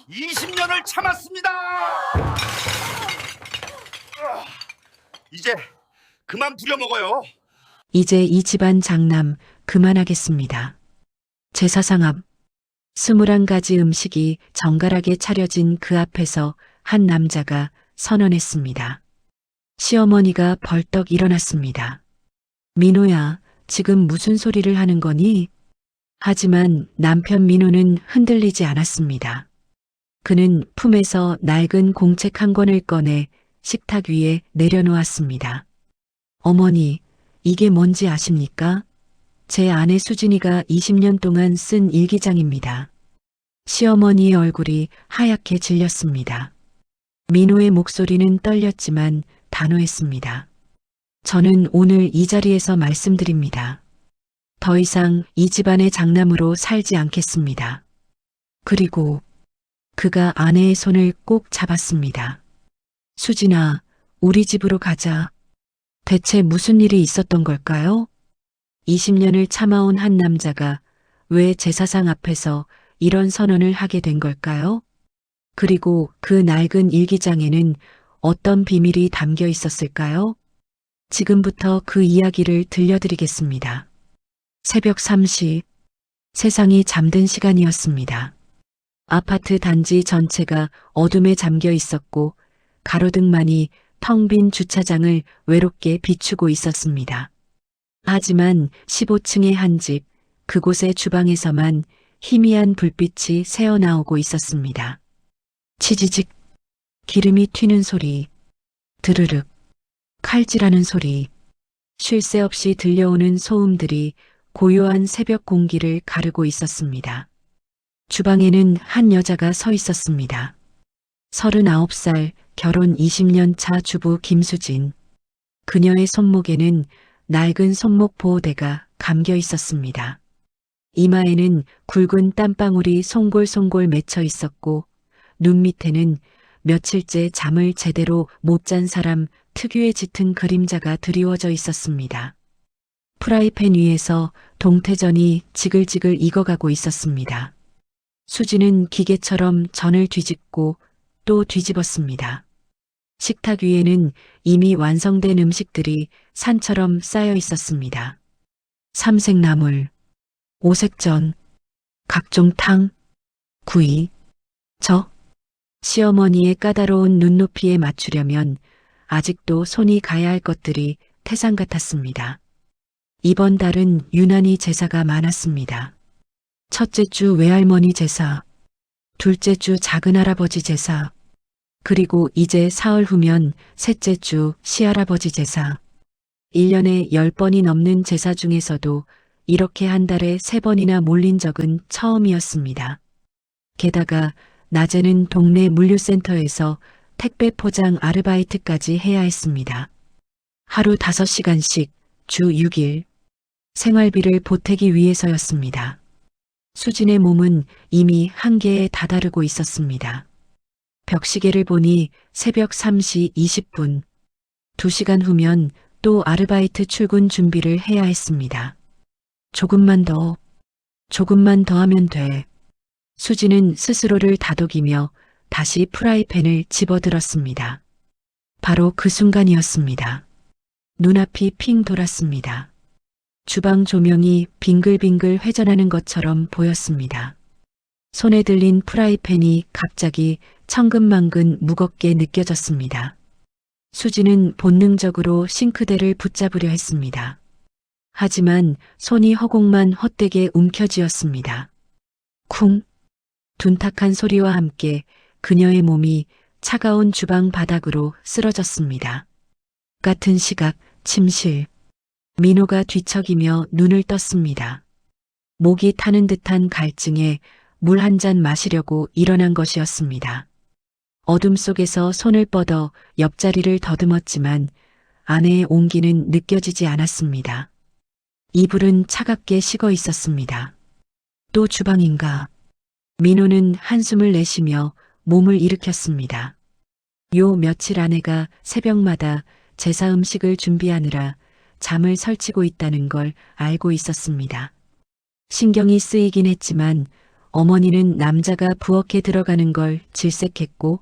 20년을 참았습니다. 이제 그만 부려먹어요. 이제 이 집안 장남 그만하겠습니다. 제사상 앞 21가지 음식이 정갈하게 차려진 그 앞에서 한 남자가 선언했습니다. 시어머니가 벌떡 일어났습니다. 민호야, 지금 무슨 소리를 하는 거니? 하지만 남편 민호는 흔들리지 않았습니다. 그는 품에서 낡은 공책 한 권을 꺼내 식탁 위에 내려놓았습니다. 어머니, 이게 뭔지 아십니까? 제 아내 수진이가 20년 동안 쓴 일기장입니다. 시어머니의 얼굴이 하얗게 질렸습니다. 민호의 목소리는 떨렸지만 단호했습니다. 저는 오늘 이 자리에서 말씀드립니다. 더 이상 이 집안의 장남으로 살지 않겠습니다. 그리고 그가 아내의 손을 꼭 잡았습니다. 수진아, 우리 집으로 가자. 대체 무슨 일이 있었던 걸까요? 20년을 참아온 한 남자가 왜 제사상 앞에서 이런 선언을 하게 된 걸까요? 그리고 그 낡은 일기장에는 어떤 비밀이 담겨 있었을까요? 지금부터 그 이야기를 들려드리겠습니다. 새벽 3시, 세상이 잠든 시간이었습니다. 아파트 단지 전체가 어둠에 잠겨 있었고 가로등만이 텅 빈 주차장을 외롭게 비추고 있었습니다. 하지만 15층의 한 집, 그곳의 주방에서만 희미한 불빛이 새어나오고 있었습니다. 치지직, 기름이 튀는 소리, 드르륵, 칼질하는 소리, 쉴 새 없이 들려오는 소음들이 고요한 새벽 공기를 가르고 있었습니다. 주방에는 한 여자가 서 있었습니다. 39살, 결혼 20년 차 주부 김수진. 그녀의 손목에는 낡은 손목 보호대가 감겨 있었습니다. 이마에는 굵은 땀방울이 송골송골 맺혀 있었고 눈 밑에는 며칠째 잠을 제대로 못 잔 사람 특유의 짙은 그림자가 드리워져 있었습니다. 프라이팬 위에서 동태전이 지글지글 익어가고 있었습니다. 수지는 기계처럼 전을 뒤집고 또 뒤집었습니다. 식탁 위에는 이미 완성된 음식들이 산처럼 쌓여 있었습니다. 삼색나물, 오색전, 각종 탕, 구이, 적. 시어머니의 까다로운 눈높이에 맞추려면 아직도 손이 가야 할 것들이 태산 같았습니다. 이번 달은 유난히 제사가 많았습니다. 첫째 주 외할머니 제사, 둘째 주 작은할아버지 제사, 그리고 이제 사흘 후면 셋째 주 시할아버지 제사. 1년에 10번이 넘는 제사 중에서도 이렇게 한 달에 3번이나 몰린 적은 처음이었습니다. 게다가 낮에는 동네 물류센터에서 택배 포장 아르바이트까지 해야 했습니다. 하루 5시간씩 주 6일. 생활비를 보태기 위해서였습니다. 수진의 몸은 이미 한계에 다다르고 있었습니다. 벽시계를 보니 새벽 3시 20분. 2시간 후면 또 아르바이트 출근 준비를 해야 했습니다. 조금만 더 하면 돼. 수진은 스스로를 다독이며 다시 프라이팬을 집어들었습니다. 바로 그 순간이었습니다. 눈앞이 핑 돌았습니다. 주방 조명이 빙글빙글 회전하는 것처럼 보였습니다. 손에 들린 프라이팬이 갑자기 천근만근 무겁게 느껴졌습니다. 수지는 본능적으로 싱크대를 붙잡으려 했습니다. 하지만 손이 허공만 헛되게 움켜쥐었습니다. 쿵! 둔탁한 소리와 함께 그녀의 몸이 차가운 주방 바닥으로 쓰러졌습니다. 같은 시각 침실. 민호가 뒤척이며 눈을 떴습니다. 목이 타는 듯한 갈증에 물 한 잔 마시려고 일어난 것이었습니다. 어둠 속에서 손을 뻗어 옆자리를 더듬었지만 아내의 온기는 느껴지지 않았습니다. 이불은 차갑게 식어 있었습니다. 또 주방인가? 민호는 한숨을 내쉬며 몸을 일으켰습니다. 요 며칠 아내가 새벽마다 제사 음식을 준비하느라 잠을 설치고 있다는 걸 알고 있었습니다. 신경이 쓰이긴 했지만 어머니는 남자가 부엌에 들어가는 걸 질색했고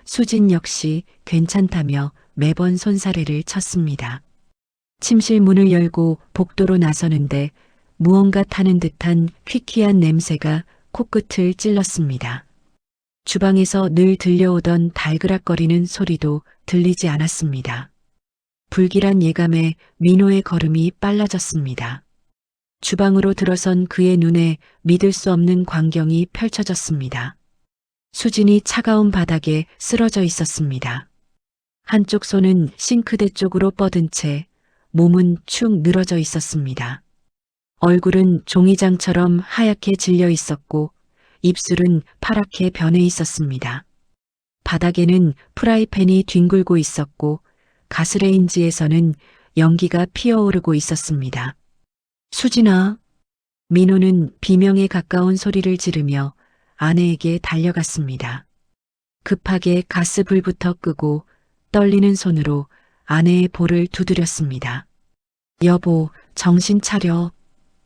수진 역시 괜찮다며 매번 손사래를 쳤습니다. 침실 문을 열고 복도로 나서는데 무언가 타는 듯한 퀴퀴한 냄새가 코끝을 찔렀습니다. 주방에서 늘 들려오던 달그락거리는 소리도 들리지 않았습니다. 불길한 예감에 민호의 걸음이 빨라졌습니다. 주방으로 들어선 그의 눈에 믿을 수 없는 광경이 펼쳐졌습니다. 수진이 차가운 바닥에 쓰러져 있었습니다. 한쪽 손은 싱크대 쪽으로 뻗은 채 몸은 축 늘어져 있었습니다. 얼굴은 종이장처럼 하얗게 질려 있었고 입술은 파랗게 변해 있었습니다. 바닥에는 프라이팬이 뒹굴고 있었고 가스레인지에서는 연기가 피어오르고 있었습니다. 수진아. 민호는 비명에 가까운 소리를 지르며 아내에게 달려갔습니다. 급하게 가스불부터 끄고 떨리는 손으로 아내의 볼을 두드렸습니다. 여보, 정신 차려.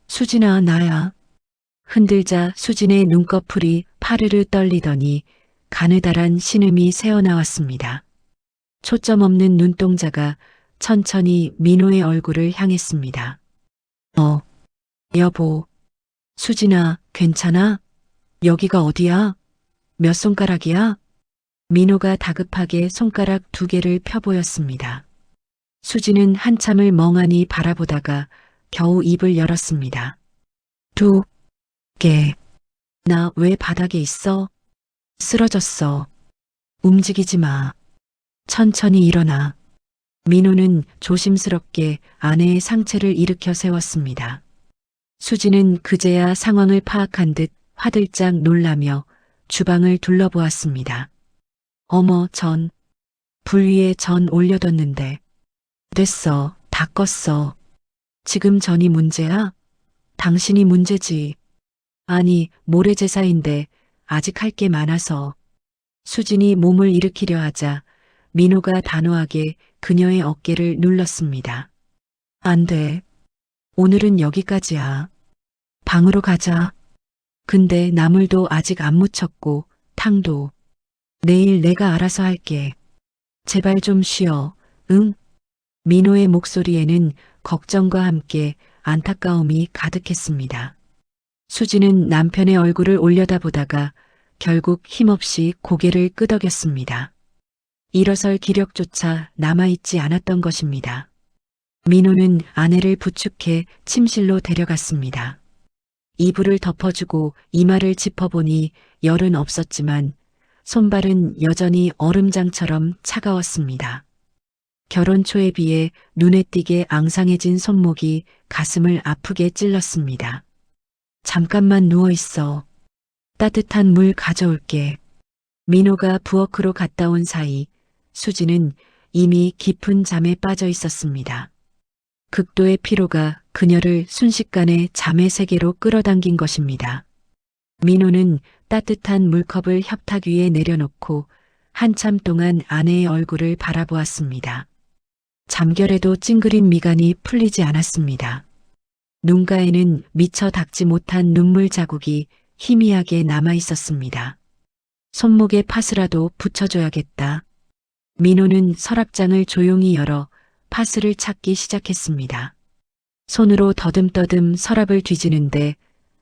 수진아, 나야. 흔들자 수진의 눈꺼풀이 파르르 떨리더니 가느다란 신음이 새어나왔습니다. 초점 없는 눈동자가 천천히 민호의 얼굴을 향했습니다. 여보. 수진아, 괜찮아? 여기가 어디야? 몇 손가락이야? 민호가 다급하게 손가락 2개를 펴보였습니다. 수진은 한참을 멍하니 바라보다가 겨우 입을 열었습니다. 2개. 나 왜 바닥에 있어? 쓰러졌어. 움직이지 마. 천천히 일어나. 민호는 조심스럽게 아내의 상체를 일으켜 세웠습니다. 수진은 그제야 상황을 파악한 듯 화들짝 놀라며 주방을 둘러보았습니다. 어머, 불 위에 전 올려뒀는데. 됐어, 다 껐어. 지금 전이 문제야? 당신이 문제지. 아니, 모레제사인데 아직 할 게 많아서. 수진이 몸을 일으키려 하자 민호가 단호하게 그녀의 어깨를 눌렀습니다. 안 돼. 오늘은 여기까지야. 방으로 가자. 근데 나물도 아직 안 무쳤고 탕도. 내일 내가 알아서 할게. 제발 좀 쉬어. 응? 민호의 목소리에는 걱정과 함께 안타까움이 가득했습니다. 수진은 남편의 얼굴을 올려다보다가 결국 힘없이 고개를 끄덕였습니다. 일어설 기력조차 남아있지 않았던 것입니다. 민호는 아내를 부축해 침실로 데려갔습니다. 이불을 덮어주고 이마를 짚어보니 열은 없었지만 손발은 여전히 얼음장처럼 차가웠습니다. 결혼 초에 비해 눈에 띄게 앙상해진 손목이 가슴을 아프게 찔렀습니다. 잠깐만 누워있어. 따뜻한 물 가져올게. 민호가 부엌으로 갔다 온 사이 수진은 이미 깊은 잠에 빠져 있었습니다. 극도의 피로가 그녀를 순식간에 잠의 세계로 끌어당긴 것입니다. 민호는 따뜻한 물컵을 협탁 위에 내려놓고 한참 동안 아내의 얼굴을 바라보았습니다. 잠결에도 찡그린 미간이 풀리지 않았습니다. 눈가에는 미처 닦지 못한 눈물 자국이 희미하게 남아 있었습니다. 손목에 파스라도 붙여줘야겠다. 민호는 서랍장을 조용히 열어 파스를 찾기 시작했습니다. 손으로 더듬더듬 서랍을 뒤지는데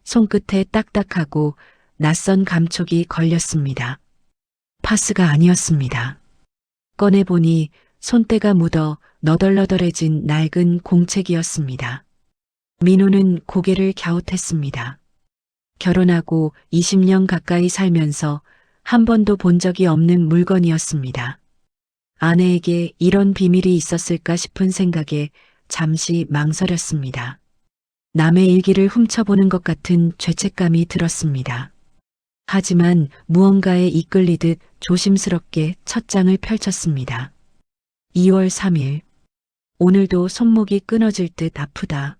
손끝에 딱딱하고 낯선 감촉이 걸렸습니다. 파스가 아니었습니다. 꺼내보니 손때가 묻어 너덜너덜해진 낡은 공책이었습니다. 민호는 고개를 갸웃했습니다. 결혼하고 20년 가까이 살면서 한 번도 본 적이 없는 물건이었습니다. 아내에게 이런 비밀이 있었을까 싶은 생각에 잠시 망설였습니다. 남의 일기를 훔쳐보는 것 같은 죄책감이 들었습니다. 하지만 무언가에 이끌리듯 조심스럽게 첫 장을 펼쳤습니다. 2월 3일. 오늘도 손목이 끊어질 듯 아프다.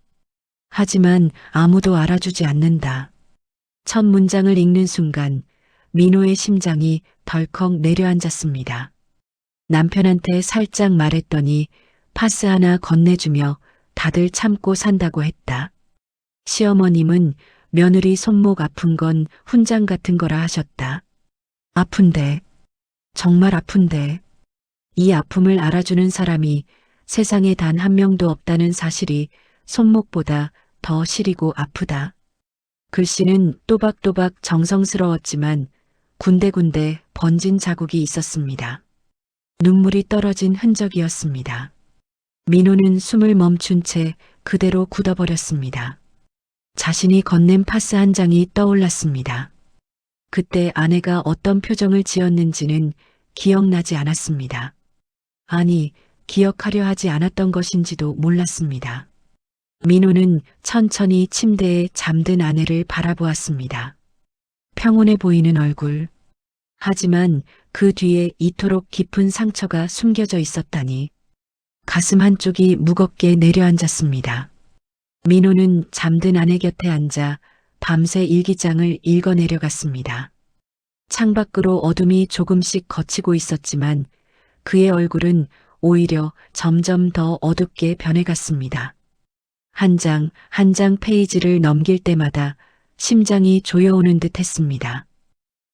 하지만 아무도 알아주지 않는다. 첫 문장을 읽는 순간 민호의 심장이 덜컥 내려앉았습니다. 남편한테 살짝 말했더니 파스 하나 건네주며 다들 참고 산다고 했다. 시어머님은 며느리 손목 아픈 건 훈장 같은 거라 하셨다. 아픈데, 정말 아픈데, 이 아픔을 알아주는 사람이 세상에 단 한 명도 없다는 사실이 손목보다 더 시리고 아프다. 글씨는 또박또박 정성스러웠지만 군데군데 번진 자국이 있었습니다. 눈물이 떨어진 흔적이었습니다. 민호는 숨을 멈춘 채 그대로 굳어버렸습니다. 자신이 건넨 파스 한 장이 떠올랐습니다. 그때 아내가 어떤 표정을 지었는지는 기억나지 않았습니다. 아니, 기억하려 하지 않았던 것인지도 몰랐습니다. 민호는 천천히 침대에 잠든 아내를 바라보았습니다. 평온해 보이는 얼굴. 하지만 그 뒤에 이토록 깊은 상처가 숨겨져 있었다니. 가슴 한쪽이 무겁게 내려앉았습니다. 민호는 잠든 아내 곁에 앉아 밤새 일기장을 읽어내려갔습니다. 창밖으로 어둠이 조금씩 걷히고 있었지만 그의 얼굴은 오히려 점점 더 어둡게 변해갔습니다. 한 장 한 장 페이지를 넘길 때마다 심장이 조여오는 듯 했습니다.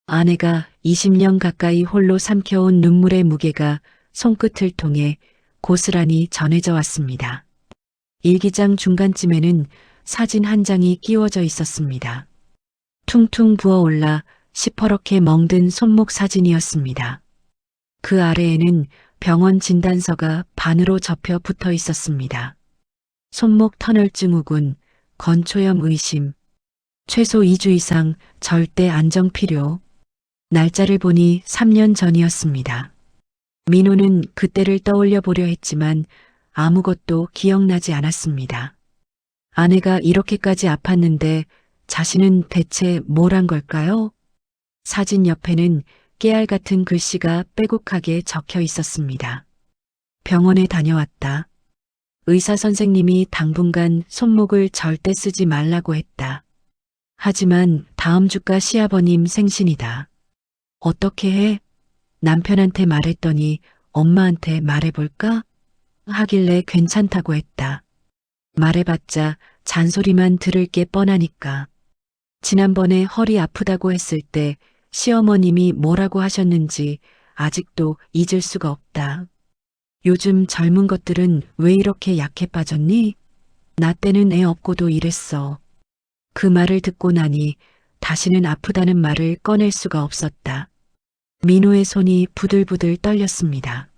아내가 20년 가까이 홀로 삼켜온 눈물의 무게가 손끝을 통해 고스란히 전해져 왔습니다. 일기장 중간쯤에는 사진 한 장이 끼워져 있었습니다. 퉁퉁 부어올라 시퍼렇게 멍든 손목 사진이었습니다. 그 아래에는 병원 진단서가 반으로 접혀 붙어 있었습니다. 손목 터널 증후군, 건초염 의심, 최소 2주 이상 절대 안정 필요. 날짜를 보니 3년 전이었습니다. 민호는 그때를 떠올려 보려 했지만 아무것도 기억나지 않았습니다. 아내가 이렇게까지 아팠는데 자신은 대체 뭘 한 걸까요? 사진 옆에는 깨알 같은 글씨가 빼곡하게 적혀 있었습니다. 병원에 다녀왔다. 의사 선생님이 당분간 손목을 절대 쓰지 말라고 했다. 하지만 다음 주가 시아버님 생신이다. 어떻게 해? 남편한테 말했더니 엄마한테 말해볼까? 하길래 괜찮다고 했다. 말해봤자 잔소리만 들을 게 뻔하니까. 지난번에 허리 아프다고 했을 때 시어머님이 뭐라고 하셨는지 아직도 잊을 수가 없다. 요즘 젊은 것들은 왜 이렇게 약해 빠졌니? 나 때는 애 없고도 이랬어. 그 말을 듣고 나니 다시는 아프다는 말을 꺼낼 수가 없었다. 민호의 손이 부들부들 떨렸습니다.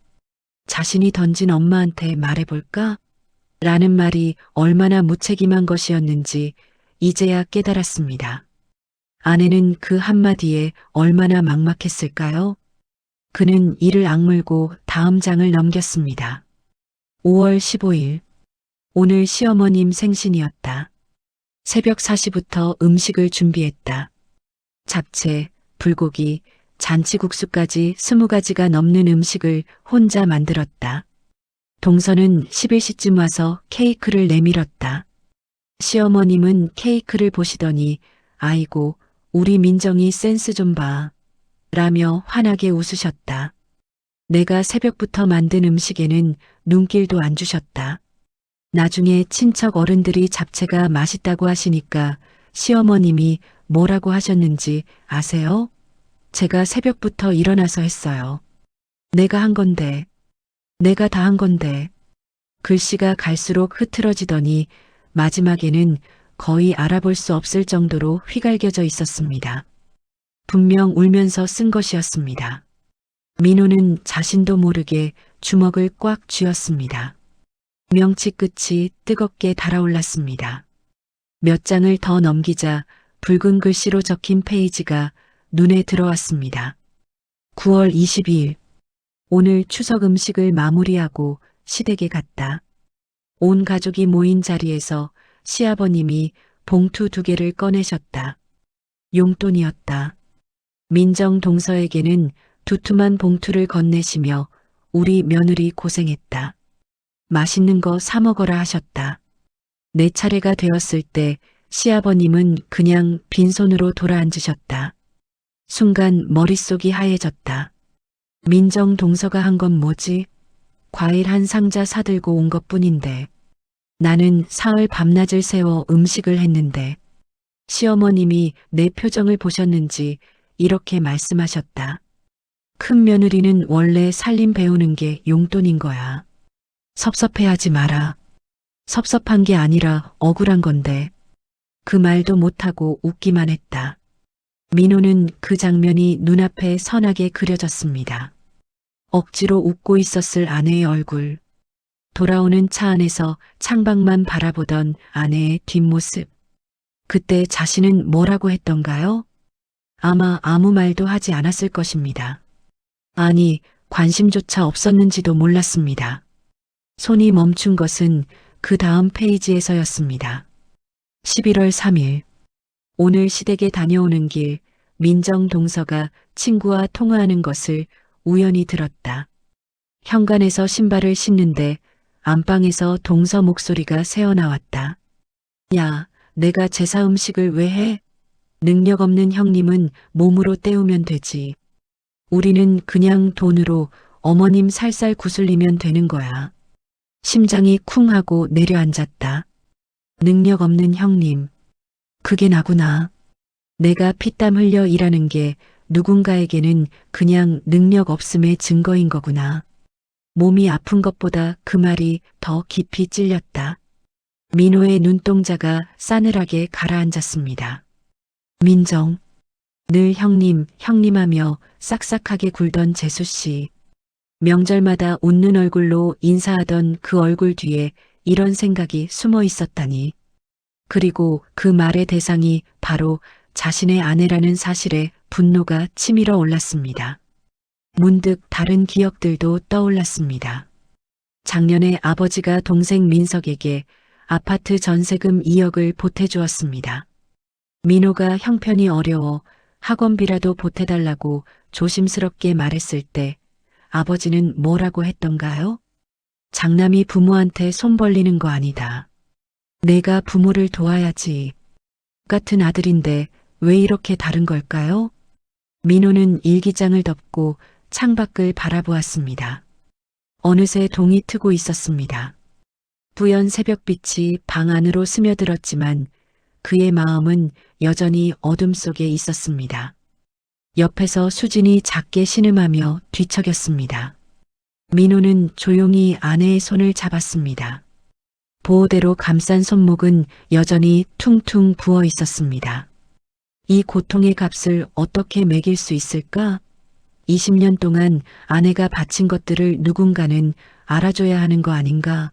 자신이 던진 엄마한테 말해볼까? 라는 말이 얼마나 무책임한 것이었는지 이제야 깨달았습니다. 아내는 그 한마디에 얼마나 막막했을까요? 그는 이를 악물고 다음 장을 넘겼습니다. 5월 15일. 오늘 시어머님 생신이었다. 새벽 4시부터 음식을 준비했다. 잡채, 불고기, 잔치국수까지 20가지가 넘는 음식을 혼자 만들었다. 동서는 11시쯤 와서 케이크를 내밀었다. 시어머님은 케이크를 보시더니 아이고 우리 민정이 센스 좀 봐. 라며 환하게 웃으셨다. 내가 새벽부터 만든 음식에는 눈길도 안 주셨다. 나중에 친척 어른들이 잡채가 맛있다고 하시니까 시어머님이 뭐라고 하셨는지 아세요? 제가 새벽부터 일어나서 했어요. 내가 한 건데, 내가 다 한 건데. 글씨가 갈수록 흐트러지더니 마지막에는 거의 알아볼 수 없을 정도로 휘갈겨져 있었습니다. 분명 울면서 쓴 것이었습니다. 민호는 자신도 모르게 주먹을 꽉 쥐었습니다. 명치 끝이 뜨겁게 달아올랐습니다. 몇 장을 더 넘기자 붉은 글씨로 적힌 페이지가 눈에 들어왔습니다. 9월 22일. 오늘 추석 음식을 마무리하고 시댁에 갔다. 온 가족이 모인 자리에서 시아버님이 봉투 2개를 꺼내셨다. 용돈이었다. 민정 동서에게는 두툼한 봉투를 건네시며 우리 며느리 고생했다. 맛있는 거 사 먹어라 하셨다. 내 차례가 되었을 때 시아버님은 그냥 빈손으로 돌아앉으셨다. 순간 머릿속이 하얘졌다. 민정 동서가 한 건 뭐지? 과일 한 상자 사들고 온 것뿐인데. 나는 사흘 밤낮을 새워 음식을 했는데 시어머님이 내 표정을 보셨는지 이렇게 말씀하셨다. 큰 며느리는 원래 살림 배우는 게 용돈인 거야. 섭섭해하지 마라. 섭섭한 게 아니라 억울한 건데. 그 말도 못하고 웃기만 했다. 민호는 그 장면이 눈앞에 선하게 그려졌습니다. 억지로 웃고 있었을 아내의 얼굴. 돌아오는 차 안에서 창밖만 바라보던 아내의 뒷모습. 그때 자신은 뭐라고 했던가요? 아마 아무 말도 하지 않았을 것입니다. 아니, 관심조차 없었는지도 몰랐습니다. 손이 멈춘 것은 그 다음 페이지에서였습니다. 11월 3일. 오늘 시댁에 다녀오는 길, 민정 동서가 친구와 통화하는 것을 우연히 들었다. 현관에서 신발을 신는데 안방에서 동서 목소리가 새어나왔다. 야, 내가 제사 음식을 왜 해? 능력 없는 형님은 몸으로 때우면 되지. 우리는 그냥 돈으로 어머님 살살 구슬리면 되는 거야. 심장이 쿵 하고 내려앉았다. 능력 없는 형님. 그게 나구나. 내가 피땀 흘려 일하는 게 누군가에게는 그냥 능력 없음의 증거인 거구나. 몸이 아픈 것보다 그 말이 더 깊이 찔렸다. 민호의 눈동자가 싸늘하게 가라앉았습니다. 민정. 늘 형님, 형님하며 싹싹하게 굴던 재수씨. 명절마다 웃는 얼굴로 인사하던 그 얼굴 뒤에 이런 생각이 숨어 있었다니. 그리고 그 말의 대상이 바로 자신의 아내라는 사실에 분노가 치밀어 올랐습니다. 문득 다른 기억들도 떠올랐습니다. 작년에 아버지가 동생 민석에게 아파트 전세금 2억을 보태주었습니다. 민호가 형편이 어려워 학원비라도 보태달라고 조심스럽게 말했을 때 아버지는 뭐라고 했던가요? 장남이 부모한테 손 벌리는 거 아니다. 내가 부모를 도와야지. 같은 아들인데 왜 이렇게 다른 걸까요? 민호는 일기장을 덮고 창밖을 바라보았습니다. 어느새 동이 트고 있었습니다. 부연 새벽빛이 방 안으로 스며들었지만 그의 마음은 여전히 어둠 속에 있었습니다. 옆에서 수진이 작게 신음하며 뒤척였습니다. 민호는 조용히 아내의 손을 잡았습니다. 보호대로 감싼 손목은 여전히 퉁퉁 부어 있었습니다. 이 고통의 값을 어떻게 매길 수 있을까? 20년 동안 아내가 바친 것들을 누군가는 알아줘야 하는 거 아닌가?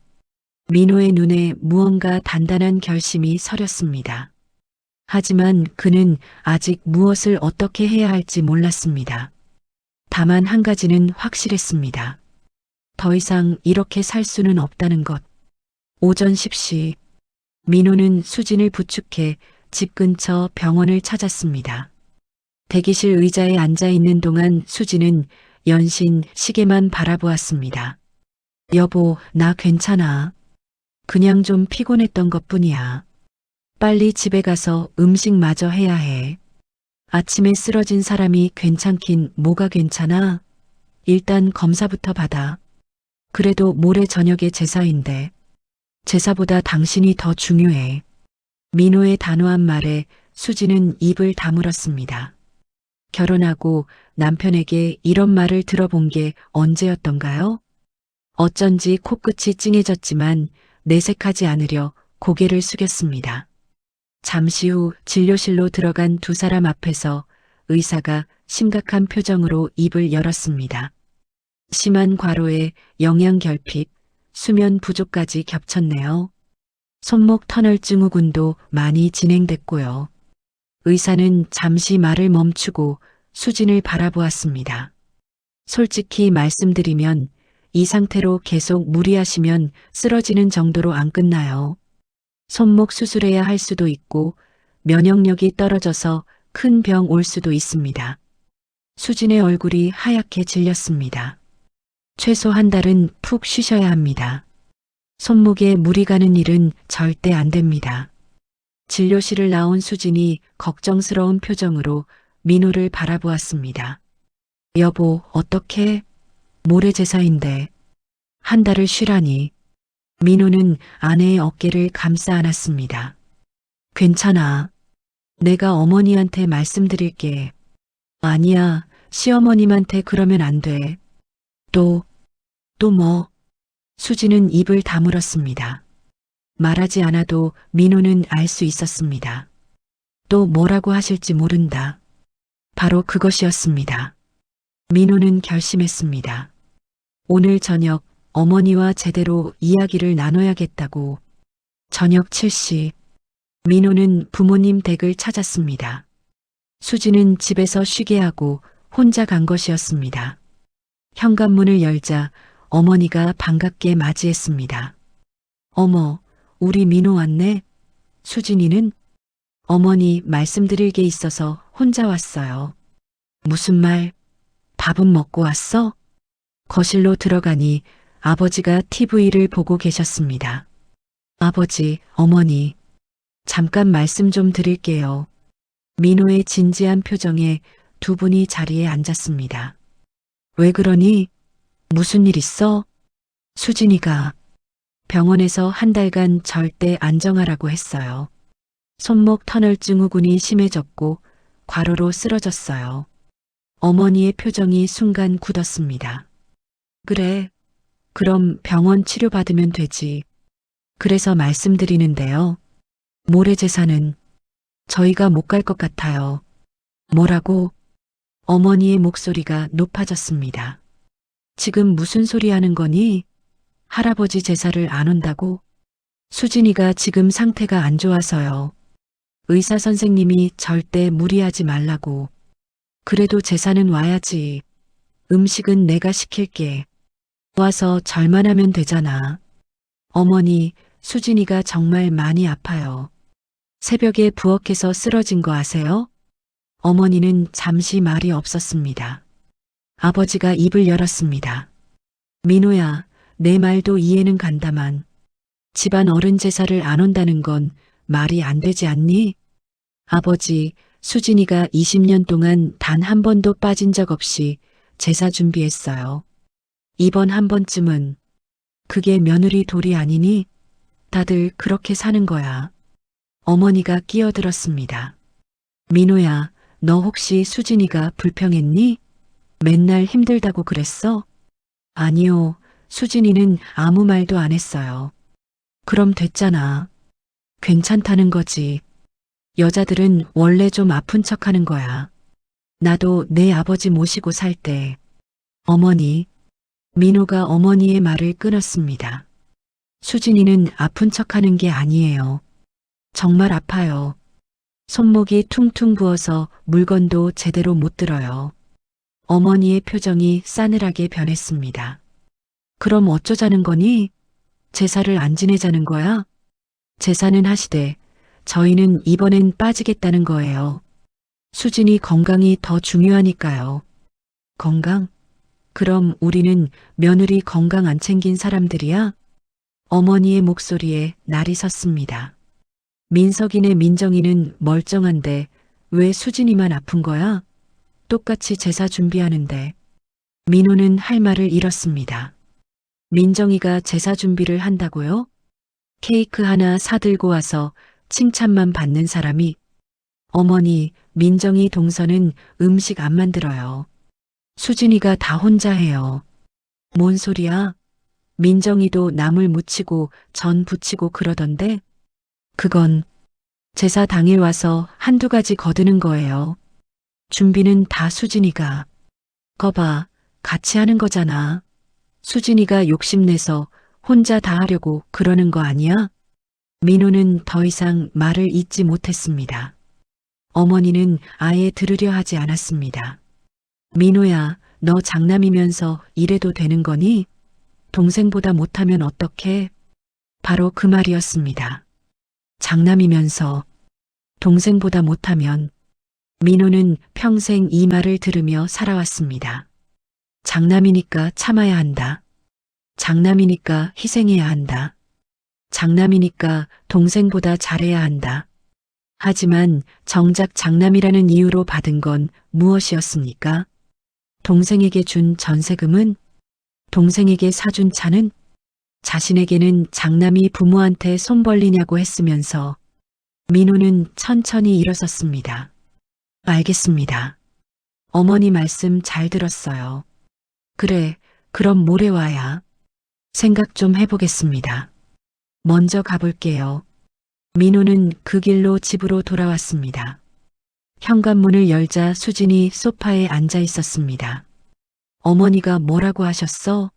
민호의 눈에 무언가 단단한 결심이 서렸습니다. 하지만 그는 아직 무엇을 어떻게 해야 할지 몰랐습니다. 다만 한 가지는 확실했습니다. 더 이상 이렇게 살 수는 없다는 것. 오전 10시, 민호는 수진을 부축해 집 근처 병원을 찾았습니다. 대기실 의자에 앉아 있는 동안 수진은 연신 시계만 바라보았습니다. 여보, 나 괜찮아. 그냥 좀 피곤했던 것뿐이야. 빨리 집에 가서 음식마저 해야 해. 아침에 쓰러진 사람이 괜찮긴 뭐가 괜찮아? 일단 검사부터 받아. 그래도 모레 저녁에 제사인데. 제사보다 당신이 더 중요해. 민호의 단호한 말에 수지는 입을 다물었습니다. 결혼하고 남편에게 이런 말을 들어본 게 언제였던가요? 어쩐지 코끝이 찡해졌지만 내색하지 않으려 고개를 숙였습니다. 잠시 후 진료실로 들어간 두 사람 앞에서 의사가 심각한 표정으로 입을 열었습니다. 심한 과로에 영양결핍, 수면 부족까지 겹쳤네요. 손목 터널 증후군도 많이 진행됐고요. 의사는 잠시 말을 멈추고 수진을 바라보았습니다. 솔직히 말씀드리면 이 상태로 계속 무리하시면 쓰러지는 정도로 안 끝나요. 손목 수술해야 할 수도 있고 면역력이 떨어져서 큰 병 올 수도 있습니다. 수진의 얼굴이 하얗게 질렸습니다. 최소 한 달은 푹 쉬셔야 합니다. 손목에 무리 가는 일은 절대 안 됩니다. 진료실을 나온 수진이 걱정스러운 표정으로 민호를 바라보았습니다. 여보, 어떡해? 모레 제사인데. 한 달을 쉬라니. 민호는 아내의 어깨를 감싸 안았습니다. 괜찮아. 내가 어머니한테 말씀드릴게. 아니야, 시어머님한테 그러면 안 돼. 또 뭐? 수지는 입을 다물었습니다. 말하지 않아도 민호는 알 수 있었습니다. 또 뭐라고 하실지 모른다. 바로 그것이었습니다. 민호는 결심했습니다. 오늘 저녁 어머니와 제대로 이야기를 나눠야겠다고. 저녁 7시 민호는 부모님 댁을 찾았습니다. 수지는 집에서 쉬게 하고 혼자 간 것이었습니다. 현관문을 열자 어머니가 반갑게 맞이했습니다. 어머, 우리 민호 왔네. 수진이는? 어머니 말씀드릴 게 있어서 혼자 왔어요. 무슨 말? 밥은 먹고 왔어? 거실로 들어가니 아버지가 TV를 보고 계셨습니다. 아버지, 어머니, 잠깐 말씀 좀 드릴게요. 민호의 진지한 표정에 두 분이 자리에 앉았습니다. 왜 그러니? 무슨 일 있어? 수진이가 병원에서 한 달간 절대 안정하라고 했어요. 손목 터널 증후군이 심해졌고 과로로 쓰러졌어요. 어머니의 표정이 순간 굳었습니다. 그래, 그럼 병원 치료받으면 되지. 그래서 말씀드리는데요. 모래제사는 저희가 못 갈 것 같아요. 뭐라고? 어머니의 목소리가 높아졌습니다. 지금 무슨 소리 하는 거니? 할아버지 제사를 안 온다고? 수진이가 지금 상태가 안 좋아서요. 의사 선생님이 절대 무리하지 말라고. 그래도 제사는 와야지. 음식은 내가 시킬게. 와서 절만 하면 되잖아. 어머니, 수진이가 정말 많이 아파요. 새벽에 부엌에서 쓰러진 거 아세요? 어머니는 잠시 말이 없었습니다. 아버지가 입을 열었습니다. 민호야, 내 말도 이해는 간다만 집안 어른 제사를 안 온다는 건 말이 안 되지 않니? 아버지, 수진이가 20년 동안 단 한 번도 빠진 적 없이 제사 준비했어요. 이번 한 번쯤은 그게 며느리 도리 아니니? 다들 그렇게 사는 거야. 어머니가 끼어들었습니다. 민호야, 너 혹시 수진이가 불평했니? 맨날 힘들다고 그랬어? 아니요, 수진이는 아무 말도 안 했어요. 그럼 됐잖아. 괜찮다는 거지. 여자들은 원래 좀 아픈 척 하는 거야. 나도 내 아버지 모시고 살 때. 어머니, 민호가 어머니의 말을 끊었습니다. 수진이는 아픈 척 하는 게 아니에요. 정말 아파요. 손목이 퉁퉁 부어서 물건도 제대로 못 들어요. 어머니의 표정이 싸늘하게 변했습니다. 그럼 어쩌자는 거니? 제사를 안 지내자는 거야? 제사는 하시되 저희는 이번엔 빠지겠다는 거예요. 수진이 건강이 더 중요하니까요. 건강? 그럼 우리는 며느리 건강 안 챙긴 사람들이야? 어머니의 목소리에 날이 섰습니다. 민석이네 민정이는 멀쩡한데 왜 수진이만 아픈 거야? 똑같이 제사 준비하는데. 민호는 할 말을 잃었습니다. 민정이가 제사 준비를 한다고요? 케이크 하나 사들고 와서 칭찬만 받는 사람이. 어머니, 민정이 동서는 음식 안 만들어요. 수진이가 다 혼자 해요. 뭔 소리야? 민정이도 나물 무치고 전 부치고 그러던데? 그건 제사 당일 와서 한두 가지 거드는 거예요. 준비는 다 수진이가. 거봐, 같이 하는 거잖아. 수진이가 욕심내서 혼자 다 하려고 그러는 거 아니야? 민호는 더 이상 말을 잇지 못했습니다. 어머니는 아예 들으려 하지 않았습니다. 민호야, 너 장남이면서 이래도 되는 거니? 동생보다 못하면 어떡해? 바로 그 말이었습니다. 장남이면서 동생보다 못하면. 민호는 평생 이 말을 들으며 살아왔습니다. 장남이니까 참아야 한다. 장남이니까 희생해야 한다. 장남이니까 동생보다 잘해야 한다. 하지만 정작 장남이라는 이유로 받은 건 무엇이었습니까? 동생에게 준 전세금은? 동생에게 사준 차는? 자신에게는 장남이 부모한테 손 벌리냐고 했으면서 민호는 천천히 일어섰습니다. 알겠습니다. 어머니 말씀 잘 들었어요. 그래, 그럼 모레 와야. 생각 좀 해보겠습니다. 먼저 가볼게요. 민호는 그 길로 집으로 돌아왔습니다. 현관문을 열자 수진이 소파에 앉아 있었습니다. 어머니가 뭐라고 하셨어?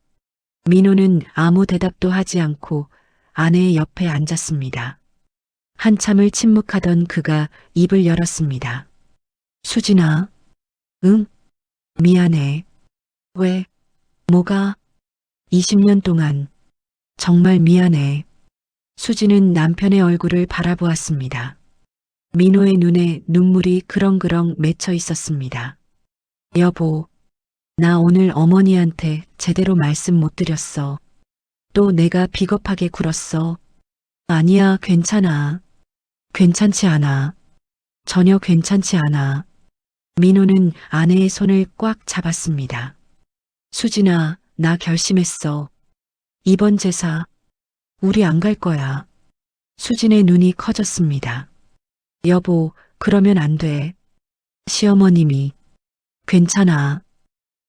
민호는 아무 대답도 하지 않고 아내의 옆에 앉았습니다. 한참을 침묵하던 그가 입을 열었습니다. 수진아, 응? 미안해. 왜? 뭐가? 20년 동안 정말 미안해. 수진은 남편의 얼굴을 바라보았습니다. 민호의 눈에 눈물이 그렁그렁 맺혀 있었습니다. 여보, 나 오늘 어머니한테 제대로 말씀 못 드렸어. 또 내가 비겁하게 굴었어. 아니야, 괜찮아. 괜찮지 않아. 전혀 괜찮지 않아. 민호는 아내의 손을 꽉 잡았습니다. 수진아, 나 결심했어. 이번 제사, 우리 안 갈 거야. 수진의 눈이 커졌습니다. 여보, 그러면 안 돼. 시어머님이. 괜찮아.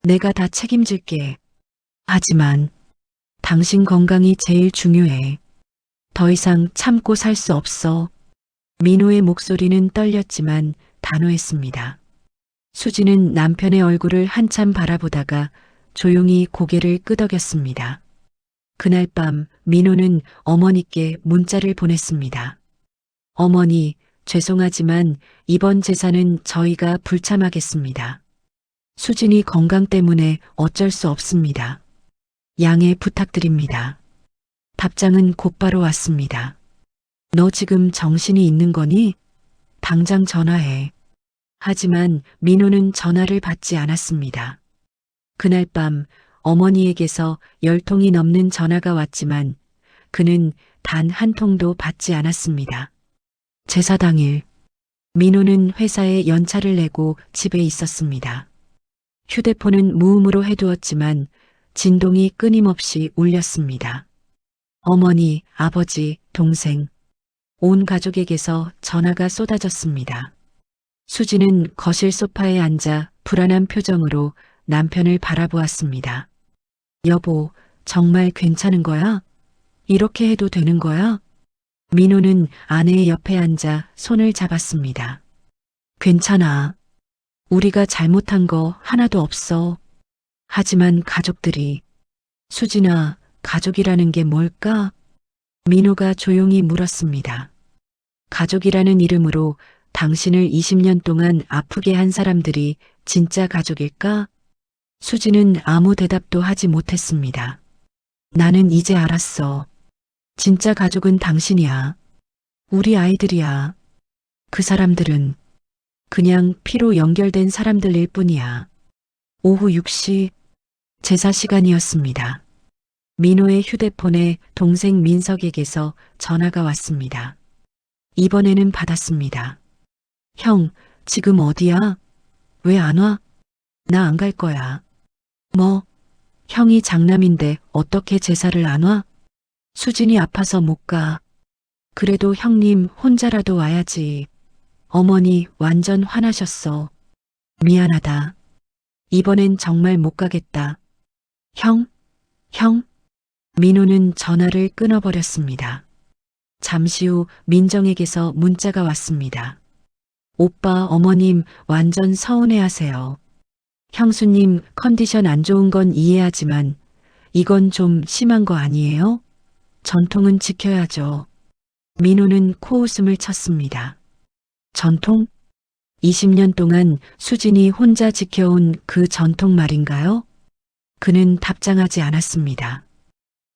내가 다 책임질게. 하지만 당신 건강이 제일 중요해. 더 이상 참고 살 수 없어. 민호의 목소리는 떨렸지만 단호했습니다. 수진은 남편의 얼굴을 한참 바라보다가 조용히 고개를 끄덕였습니다. 그날 밤 민호는 어머니께 문자를 보냈습니다. 어머니, 죄송하지만 이번 제사는 저희가 불참하겠습니다. 수진이 건강 때문에 어쩔 수 없습니다. 양해 부탁드립니다. 답장은 곧바로 왔습니다. 너 지금 정신이 있는 거니? 당장 전화해. 하지만 민호는 전화를 받지 않았습니다. 그날 밤 어머니에게서 10통이 넘는 전화가 왔지만 그는 단 한 통도 받지 않았습니다. 제사 당일 민호는 회사에 연차를 내고 집에 있었습니다. 휴대폰은 무음으로 해두었지만 진동이 끊임없이 울렸습니다. 어머니, 아버지, 동생, 온 가족에게서 전화가 쏟아졌습니다. 수지는 거실 소파에 앉아 불안한 표정으로 남편을 바라보았습니다. 여보, 정말 괜찮은 거야? 이렇게 해도 되는 거야? 민호는 아내의 옆에 앉아 손을 잡았습니다. 괜찮아. 우리가 잘못한 거 하나도 없어. 하지만 가족들이. 수진아, 가족이라는 게 뭘까? 민호가 조용히 물었습니다. 가족이라는 이름으로 당신을 20년 동안 아프게 한 사람들이 진짜 가족일까? 수지는 아무 대답도 하지 못했습니다. 나는 이제 알았어. 진짜 가족은 당신이야. 우리 아이들이야. 그 사람들은 그냥 피로 연결된 사람들일 뿐이야. 오후 6시 제사 시간이었습니다. 민호의 휴대폰에 동생 민석에게서 전화가 왔습니다. 이번에는 받았습니다. 형, 지금 어디야? 왜 안 와? 나 안 갈 거야. 뭐? 형이 장남인데 어떻게 제사를 안 와? 수진이 아파서 못 가. 그래도 형님 혼자라도 와야지. 어머니 완전 화나셨어. 미안하다. 이번엔 정말 못 가겠다. 형? 민호는 전화를 끊어버렸습니다. 잠시 후 민정에게서 문자가 왔습니다. 오빠, 어머님 완전 서운해하세요. 형수님 컨디션 안 좋은 건 이해하지만 이건 좀 심한 거 아니에요? 전통은 지켜야죠. 민호는 코웃음을 쳤습니다. 전통? 20년 동안 수진이 혼자 지켜온 그 전통 말인가요? 그는 답장하지 않았습니다.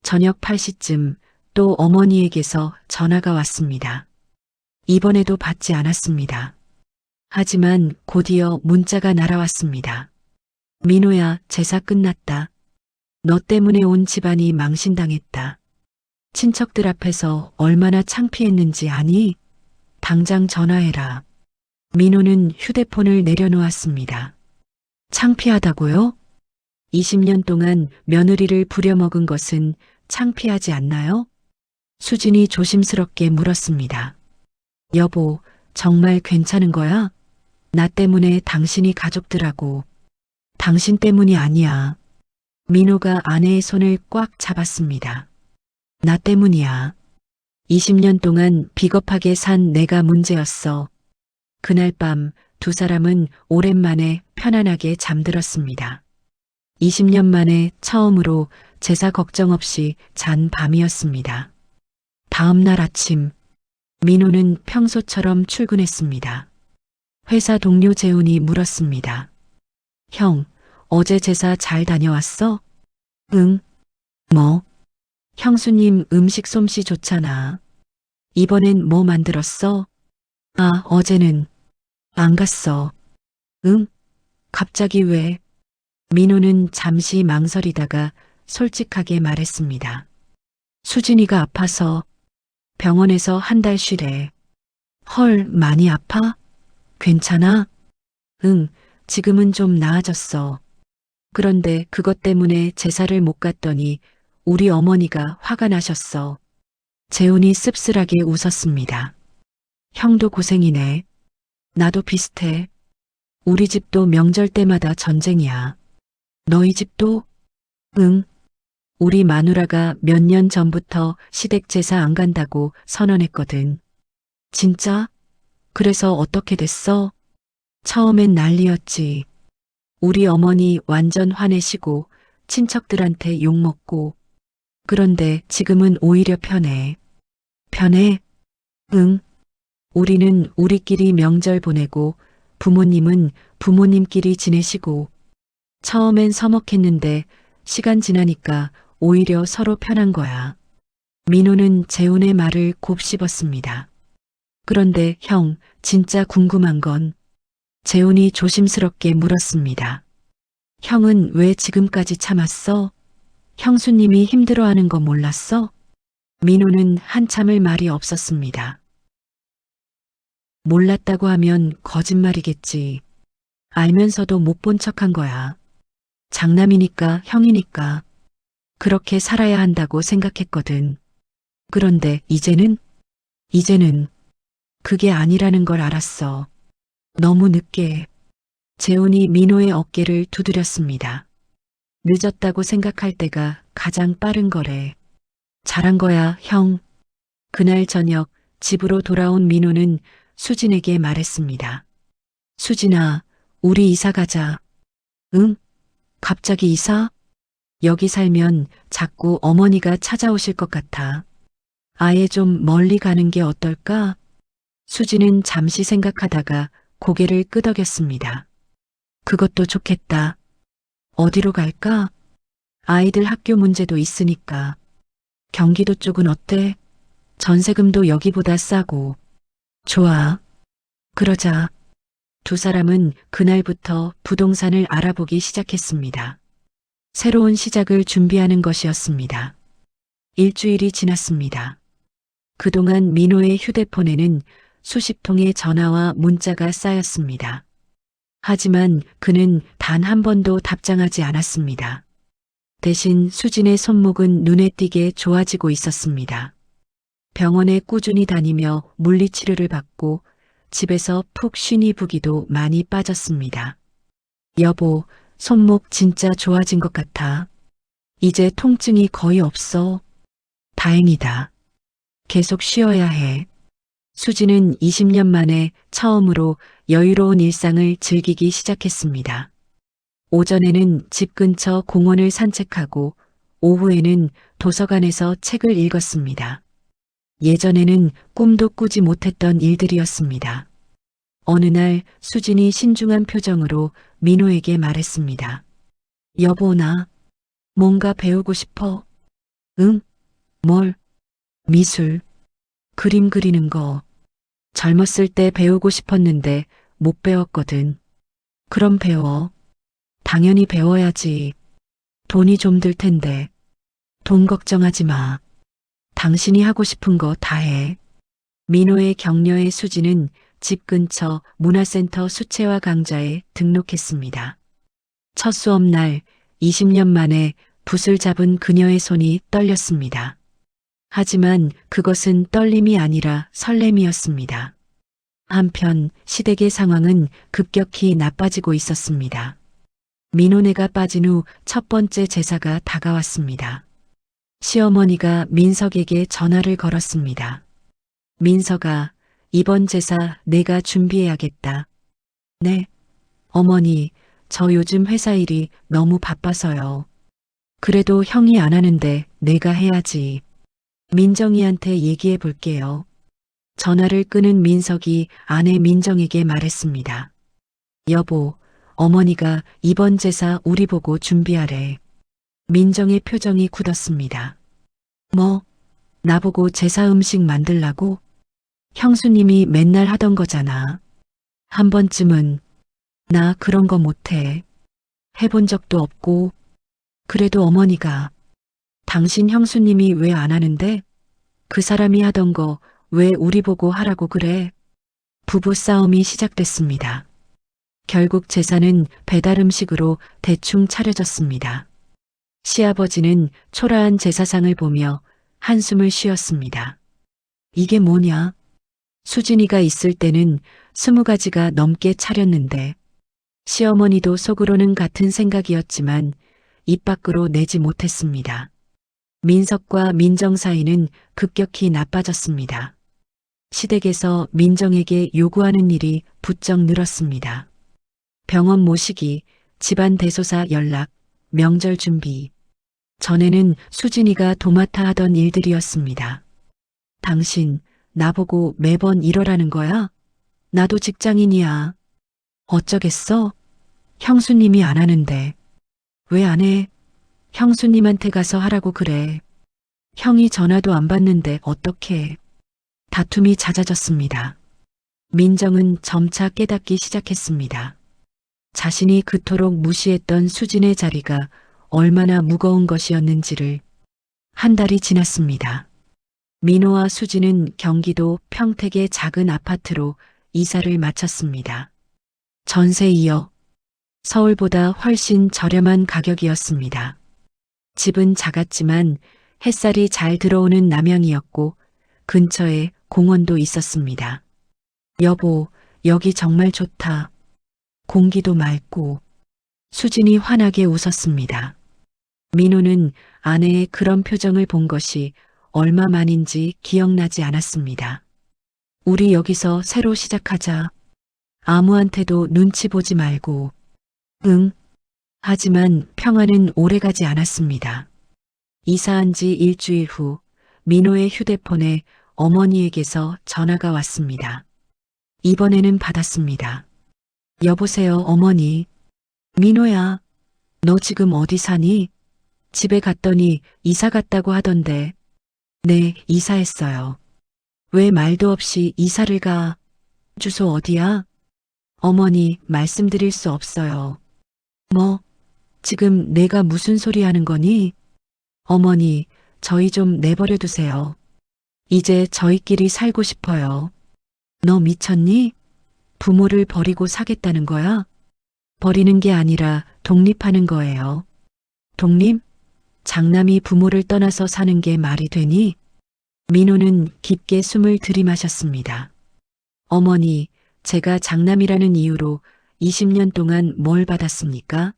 저녁 8시쯤 또 어머니에게서 전화가 왔습니다. 이번에도 받지 않았습니다. 하지만 곧이어 문자가 날아왔습니다. 민호야, 제사 끝났다. 너 때문에 온 집안이 망신당했다. 친척들 앞에서 얼마나 창피했는지 아니? 당장 전화해라. 민호는 휴대폰을 내려놓았습니다. 창피하다고요? 20년 동안 며느리를 부려먹은 것은 창피하지 않나요? 수진이 조심스럽게 물었습니다. 여보, 정말 괜찮은 거야? 나 때문에 당신이 가족들하고 당신 때문이 아니야. 민호가 아내의 손을 꽉 잡았습니다. 나 때문이야. 20년 동안 비겁하게 산 내가 문제였어. 그날 밤 두 사람은 오랜만에 편안하게 잠들었습니다. 20년 만에 처음으로 제사 걱정 없이 잔 밤이었습니다. 다음 날 아침, 민호는 평소처럼 출근했습니다. 회사 동료 재훈이 물었습니다. 형, 어제 제사 잘 다녀왔어? 응. 뭐? 형수님 음식 솜씨 좋잖아. 이번엔 뭐 만들었어? 아, 어제는 안 갔어. 응? 갑자기 왜? 민호는 잠시 망설이다가 솔직하게 말했습니다. 수진이가 아파서 병원에서 한 달 쉬래. 헐, 많이 아파? 괜찮아? 응, 지금은 좀 나아졌어. 그런데 그것 때문에 제사를 못 갔더니 우리 어머니가 화가 나셨어. 재훈이 씁쓸하게 웃었습니다. 형도 고생이네. 나도 비슷해. 우리 집도 명절 때마다 전쟁이야. 너희 집도? 응. 우리 마누라가 몇 년 전부터 시댁 제사 안 간다고 선언했거든. 진짜? 그래서 어떻게 됐어? 처음엔 난리였지. 우리 어머니 완전 화내시고 친척들한테 욕먹고. 그런데 지금은 오히려 편해. 편해? 응. 우리는 우리끼리 명절 보내고 부모님은 부모님끼리 지내시고. 처음엔 서먹했는데 시간 지나니까 오히려 서로 편한 거야. 민호는 재훈의 말을 곱씹었습니다. 그런데 형, 진짜 궁금한 건 재훈이 조심스럽게 물었습니다. 형은 왜 지금까지 참았어? 형수님이 힘들어하는 거 몰랐어? 민호는 한참을 말이 없었습니다. 몰랐다고 하면 거짓말이겠지. 알면서도 못 본 척한 거야. 장남이니까 형이니까 그렇게 살아야 한다고 생각했거든. 그런데 이제는 그게 아니라는 걸 알았어. 너무 늦게. 재훈이 민호의 어깨를 두드렸습니다. 늦었다고 생각할 때가 가장 빠른 거래. 잘한 거야, 형. 그날 저녁 집으로 돌아온 민호는 수진에게 말했습니다. 수진아, 우리 이사 가자. 응? 갑자기 이사? 여기 살면 자꾸 어머니가 찾아오실 것 같아. 아예 좀 멀리 가는 게 어떨까? 수진은 잠시 생각하다가 고개를 끄덕였습니다. 그것도 좋겠다. 어디로 갈까? 아이들 학교 문제도 있으니까. 경기도 쪽은 어때? 전세금도 여기보다 싸고. 좋아. 그러자. 두 사람은 그날부터 부동산을 알아보기 시작했습니다. 새로운 시작을 준비하는 것이었습니다. 일주일이 지났습니다. 그동안 민호의 휴대폰에는 수십 통의 전화와 문자가 쌓였습니다. 하지만 그는 단 한 번도 답장하지 않았습니다. 대신 수진의 손목은 눈에 띄게 좋아지고 있었습니다. 병원에 꾸준히 다니며 물리치료를 받고 집에서 푹 쉬니 부기도 많이 빠졌습니다. 여보, 손목 진짜 좋아진 것 같아. 이제 통증이 거의 없어. 다행이다. 계속 쉬어야 해. 수지는 20년 만에 처음으로 여유로운 일상을 즐기기 시작했습니다. 오전에는 집 근처 공원을 산책하고 오후에는 도서관에서 책을 읽었습니다. 예전에는 꿈도 꾸지 못했던 일들이었습니다. 어느 날 수진이 신중한 표정으로 민호에게 말했습니다. 여보, 나 뭔가 배우고 싶어. 응? 뭘? 미술. 그림 그리는 거. 젊었을 때 배우고 싶었는데 못 배웠거든. 그럼 배워. 당연히 배워야지. 돈이 좀 들 텐데. 돈 걱정하지 마. 당신이 하고 싶은 거 다 해. 민호의 격려에 수지는 집 근처 문화센터 수채화 강좌에 등록했습니다. 첫 수업날 20년 만에 붓을 잡은 그녀의 손이 떨렸습니다. 하지만 그것은 떨림이 아니라 설렘이었습니다. 한편 시댁의 상황은 급격히 나빠지고 있었습니다. 민호네가 빠진 후 첫 번째 제사가 다가왔습니다. 시어머니가 민석에게 전화를 걸었습니다. 민석아, 이번 제사 내가 준비해야겠다. 네. 어머니, 저 요즘 회사 일이 너무 바빠서요. 그래도 형이 안 하는데 내가 해야지. 민정이한테 얘기해 볼게요. 전화를 끊은 민석이 아내 민정에게 말했습니다. 여보, 어머니가 이번 제사 우리 보고 준비하래. 민정의 표정이 굳었습니다. 뭐, 나보고 제사 음식 만들라고? 형수님이 맨날 하던 거잖아. 한 번쯤은 나 그런 거 못해. 해본 적도 없고. 그래도 어머니가 당신 형수님이 왜 안 하는데? 그 사람이 하던 거 왜 우리 보고 하라고 그래? 부부 싸움이 시작됐습니다. 결국 제사는 배달 음식으로 대충 차려졌습니다. 시아버지는 초라한 제사상을 보며 한숨을 쉬었습니다. 이게 뭐냐? 수진이가 있을 때는 20가지가 넘게 차렸는데 시어머니도 속으로는 같은 생각이었지만 입 밖으로 내지 못했습니다. 민석과 민정 사이는 급격히 나빠졌습니다. 시댁에서 민정에게 요구하는 일이 부쩍 늘었습니다. 병원 모시기, 집안 대소사 연락, 명절 준비. 전에는 수진이가 도맡아 하던 일들이었습니다. 당신, 나보고 매번 이러라는 거야? 나도 직장인이야. 어쩌겠어? 형수님이 안 하는데. 왜 안 해? 형수님한테 가서 하라고 그래. 형이 전화도 안 받는데 어떡해. 다툼이 잦아졌습니다. 민정은 점차 깨닫기 시작했습니다. 자신이 그토록 무시했던 수진의 자리가 얼마나 무거운 것이었는지를. 한 달이 지났습니다. 민호와 수진은 경기도 평택의 작은 아파트로 이사를 마쳤습니다. 전세 이어 서울보다 훨씬 저렴한 가격이었습니다. 집은 작았지만 햇살이 잘 들어오는 남향이었고 근처에 공원도 있었습니다. 여보, 여기 정말 좋다. 공기도 맑고. 수진이 환하게 웃었습니다. 민호는 아내의 그런 표정을 본 것이 얼마만인지 기억나지 않았습니다. 우리 여기서 새로 시작하자. 아무한테도 눈치 보지 말고. 응. 하지만 평화는 오래가지 않았습니다. 이사한 지 일주일 후 민호의 휴대폰에 어머니에게서 전화가 왔습니다. 이번에는 받았습니다. 여보세요, 어머니. 민호야, 너 지금 어디 사니? 집에 갔더니 이사 갔다고 하던데. 네, 이사했어요. 왜 말도 없이 이사를 가? 주소 어디야? 어머니, 말씀드릴 수 없어요. 뭐, 지금 내가 무슨 소리 하는 거니? 어머니, 저희 좀 내버려 두세요. 이제 저희끼리 살고 싶어요. 너 미쳤니? 부모를 버리고 사겠다는 거야? 버리는 게 아니라 독립하는 거예요. 독립? 장남이 부모를 떠나서 사는 게 말이 되니? 민호는 깊게 숨을 들이마셨습니다. 어머니, 제가 장남이라는 이유로 20년 동안 뭘 받았습니까?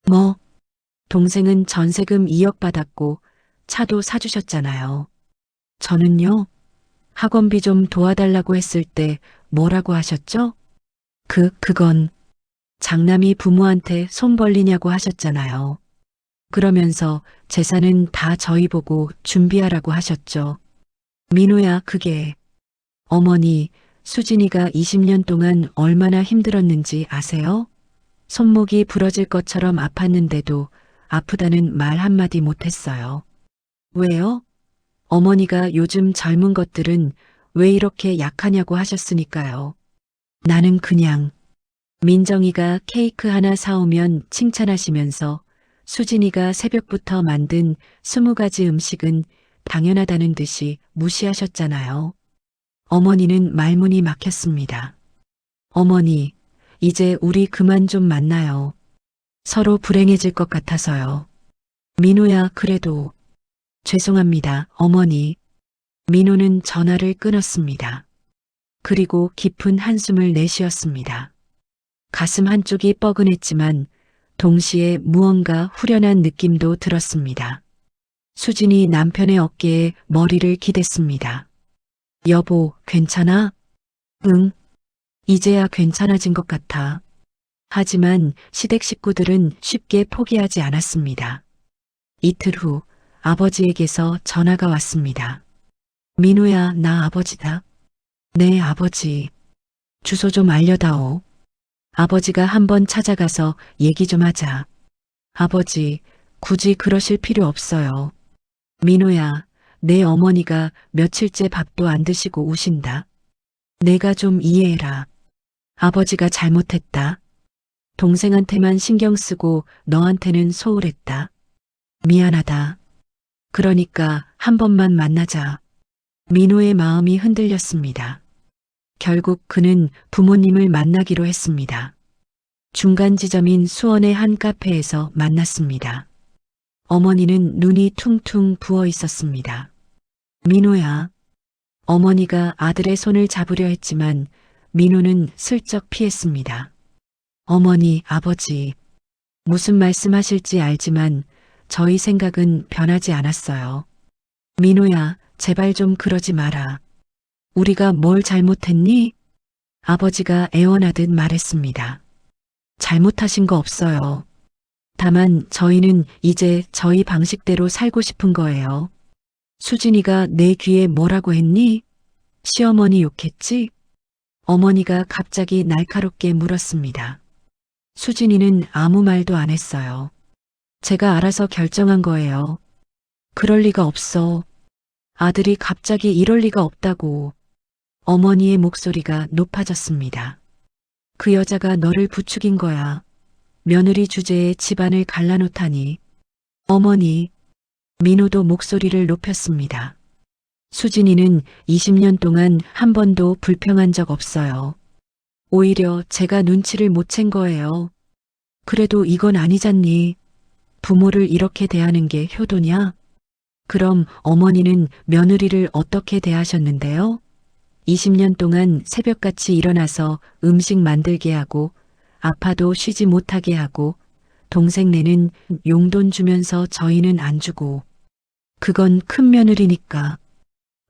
뭐, 동생은 전세금 2억 받았고 차도 사주셨잖아요. 저는요, 학원비 좀 도와달라고 했을 때 뭐라고 하셨죠? 그건 장남이 부모한테 손 벌리냐고 하셨잖아요. 그러면서 재산은 다 저희 보고 준비하라고 하셨죠. 민호야, 그게. 어머니, 수진이가 20년 동안 얼마나 힘들었는지 아세요? 손목이 부러질 것처럼 아팠는데도 아프다는 말 한마디 못했어요. 왜요? 어머니가 요즘 젊은 것들은 왜 이렇게 약하냐고 하셨으니까요. 나는 그냥. 민정이가 케이크 하나 사오면 칭찬하시면서 수진이가 새벽부터 만든 20가지 음식은 당연하다는 듯이 무시하셨잖아요. 어머니는 말문이 막혔습니다. 어머니, 이제 우리 그만 좀 만나요. 서로 불행해질 것 같아서요. 민호야, 그래도. 죄송합니다, 어머니. 민호는 전화를 끊었습니다. 그리고 깊은 한숨을 내쉬었습니다. 가슴 한쪽이 뻐근했지만 동시에 무언가 후련한 느낌도 들었습니다. 수진이 남편의 어깨에 머리를 기댔습니다. 여보, 괜찮아? 응. 이제야 괜찮아진 것 같아. 하지만 시댁 식구들은 쉽게 포기하지 않았습니다. 이틀 후 아버지에게서 전화가 왔습니다. 민호야, 나 아버지다. 네, 아버지. 주소 좀 알려다오. 아버지가 한번 찾아가서 얘기 좀 하자. 아버지, 굳이 그러실 필요 없어요. 민호야, 내 어머니가 며칠째 밥도 안 드시고 우신다. 내가 좀 이해해라. 아버지가 잘못했다. 동생한테만 신경 쓰고 너한테는 소홀했다. 미안하다. 그러니까 한 번만 만나자. 민호의 마음이 흔들렸습니다. 결국 그는 부모님을 만나기로 했습니다. 중간 지점인 수원의 한 카페에서 만났습니다. 어머니는 눈이 퉁퉁 부어 있었습니다. 민호야. 어머니가 아들의 손을 잡으려 했지만 민호는 슬쩍 피했습니다. 어머니, 아버지. 무슨 말씀하실지 알지만 저희 생각은 변하지 않았어요. 민호야, 제발 좀 그러지 마라. 우리가 뭘 잘못했니? 아버지가 애원하듯 말했습니다. 잘못하신 거 없어요. 다만 저희는 이제 저희 방식대로 살고 싶은 거예요. 수진이가 내 귀에 뭐라고 했니? 시어머니 욕했지? 어머니가 갑자기 날카롭게 물었습니다. 수진이는 아무 말도 안 했어요. 제가 알아서 결정한 거예요. 그럴 리가 없어. 아들이 갑자기 이럴 리가 없다고. 어머니의 목소리가 높아졌습니다. 그 여자가 너를 부추긴 거야. 며느리 주제에 집안을 갈라놓다니. 어머니. 민호도 목소리를 높였습니다. 수진이는 20년 동안 한 번도 불평한 적 없어요. 오히려 제가 눈치를 못 챈 거예요. 그래도 이건 아니잖니. 부모를 이렇게 대하는 게 효도냐? 그럼 어머니는 며느리를 어떻게 대하셨는데요? 20년 동안 새벽같이 일어나서 음식 만들게 하고 아파도 쉬지 못하게 하고 동생네는 용돈 주면서 저희는 안 주고. 그건 큰 며느리니까.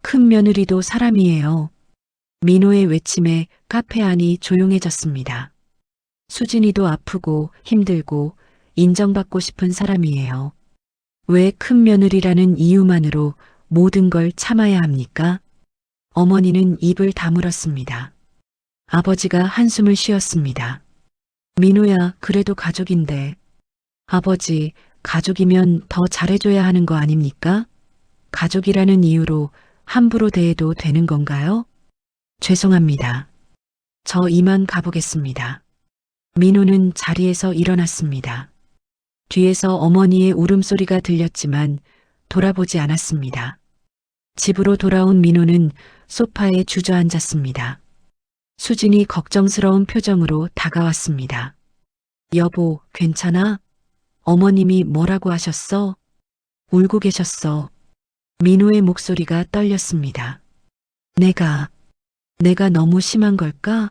큰 며느리도 사람이에요. 민호의 외침에 카페 안이 조용해졌습니다. 수진이도 아프고 힘들고 인정받고 싶은 사람이에요. 왜 큰 며느리라는 이유만으로 모든 걸 참아야 합니까? 어머니는 입을 다물었습니다. 아버지가 한숨을 쉬었습니다. 민호야, 그래도 가족인데. 아버지, 가족이면 더 잘해줘야 하는 거 아닙니까? 가족이라는 이유로 함부로 대해도 되는 건가요? 죄송합니다. 저 이만 가보겠습니다. 민호는 자리에서 일어났습니다. 뒤에서 어머니의 울음소리가 들렸지만 돌아보지 않았습니다. 집으로 돌아온 민호는 소파에 주저앉았습니다. 수진이 걱정스러운 표정으로 다가왔습니다. 여보, 괜찮아? 어머님이 뭐라고 하셨어? 울고 계셨어. 민호의 목소리가 떨렸습니다. 내가 너무 심한 걸까?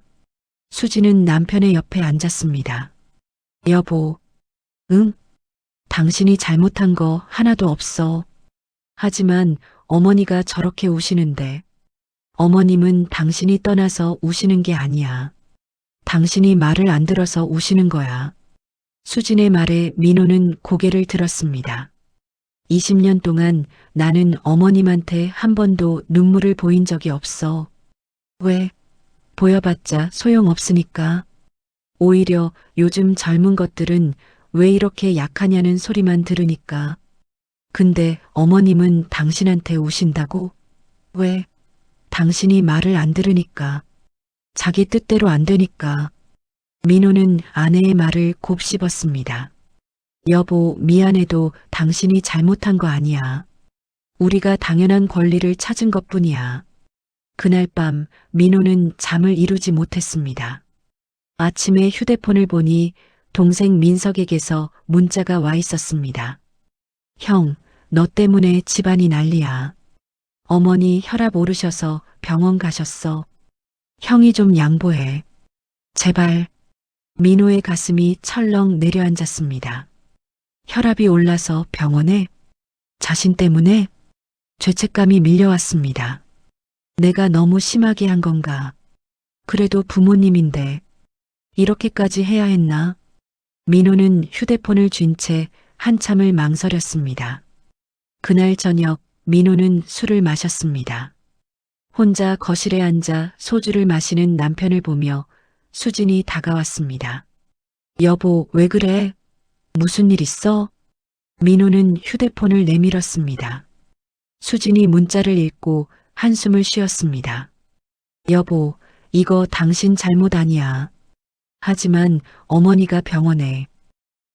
수진은 남편의 옆에 앉았습니다. 여보, 응? 당신이 잘못한 거 하나도 없어. 하지만 어머니가 저렇게 우시는데 어머님은 당신이 떠나서 우시는 게 아니야. 당신이 말을 안 들어서 우시는 거야. 수진의 말에 민호는 고개를 들었습니다. 20년 동안 나는 어머님한테 한 번도 눈물을 보인 적이 없어. 왜? 보여봤자 소용없으니까. 오히려 요즘 젊은 것들은 왜 이렇게 약하냐는 소리만 들으니까. 근데 어머님은 당신한테 우신다고? 왜? 당신이 말을 안 들으니까. 자기 뜻대로 안 되니까. 민호는 아내의 말을 곱씹었습니다. 여보, 미안해도 당신이 잘못한 거 아니야. 우리가 당연한 권리를 찾은 것뿐이야. 그날 밤 민호는 잠을 이루지 못했습니다. 아침에 휴대폰을 보니 동생 민석에게서 문자가 와 있었습니다. 형, 너 때문에 집안이 난리야. 어머니 혈압 오르셔서 병원 가셨어. 형이 좀 양보해. 제발. 민호의 가슴이 철렁 내려앉았습니다. 혈압이 올라서 병원에 자신 때문에 죄책감이 밀려왔습니다. 내가 너무 심하게 한 건가? 그래도 부모님인데 이렇게까지 해야 했나? 민호는 휴대폰을 쥔 채 한참을 망설였습니다. 그날 저녁 민호는 술을 마셨습니다. 혼자 거실에 앉아 소주를 마시는 남편을 보며 수진이 다가왔습니다. 여보, 왜 그래? 무슨 일 있어? 민호는 휴대폰을 내밀었습니다. 수진이 문자를 읽고 한숨을 쉬었습니다. 여보, 이거 당신 잘못 아니야. 하지만 어머니가 병원에.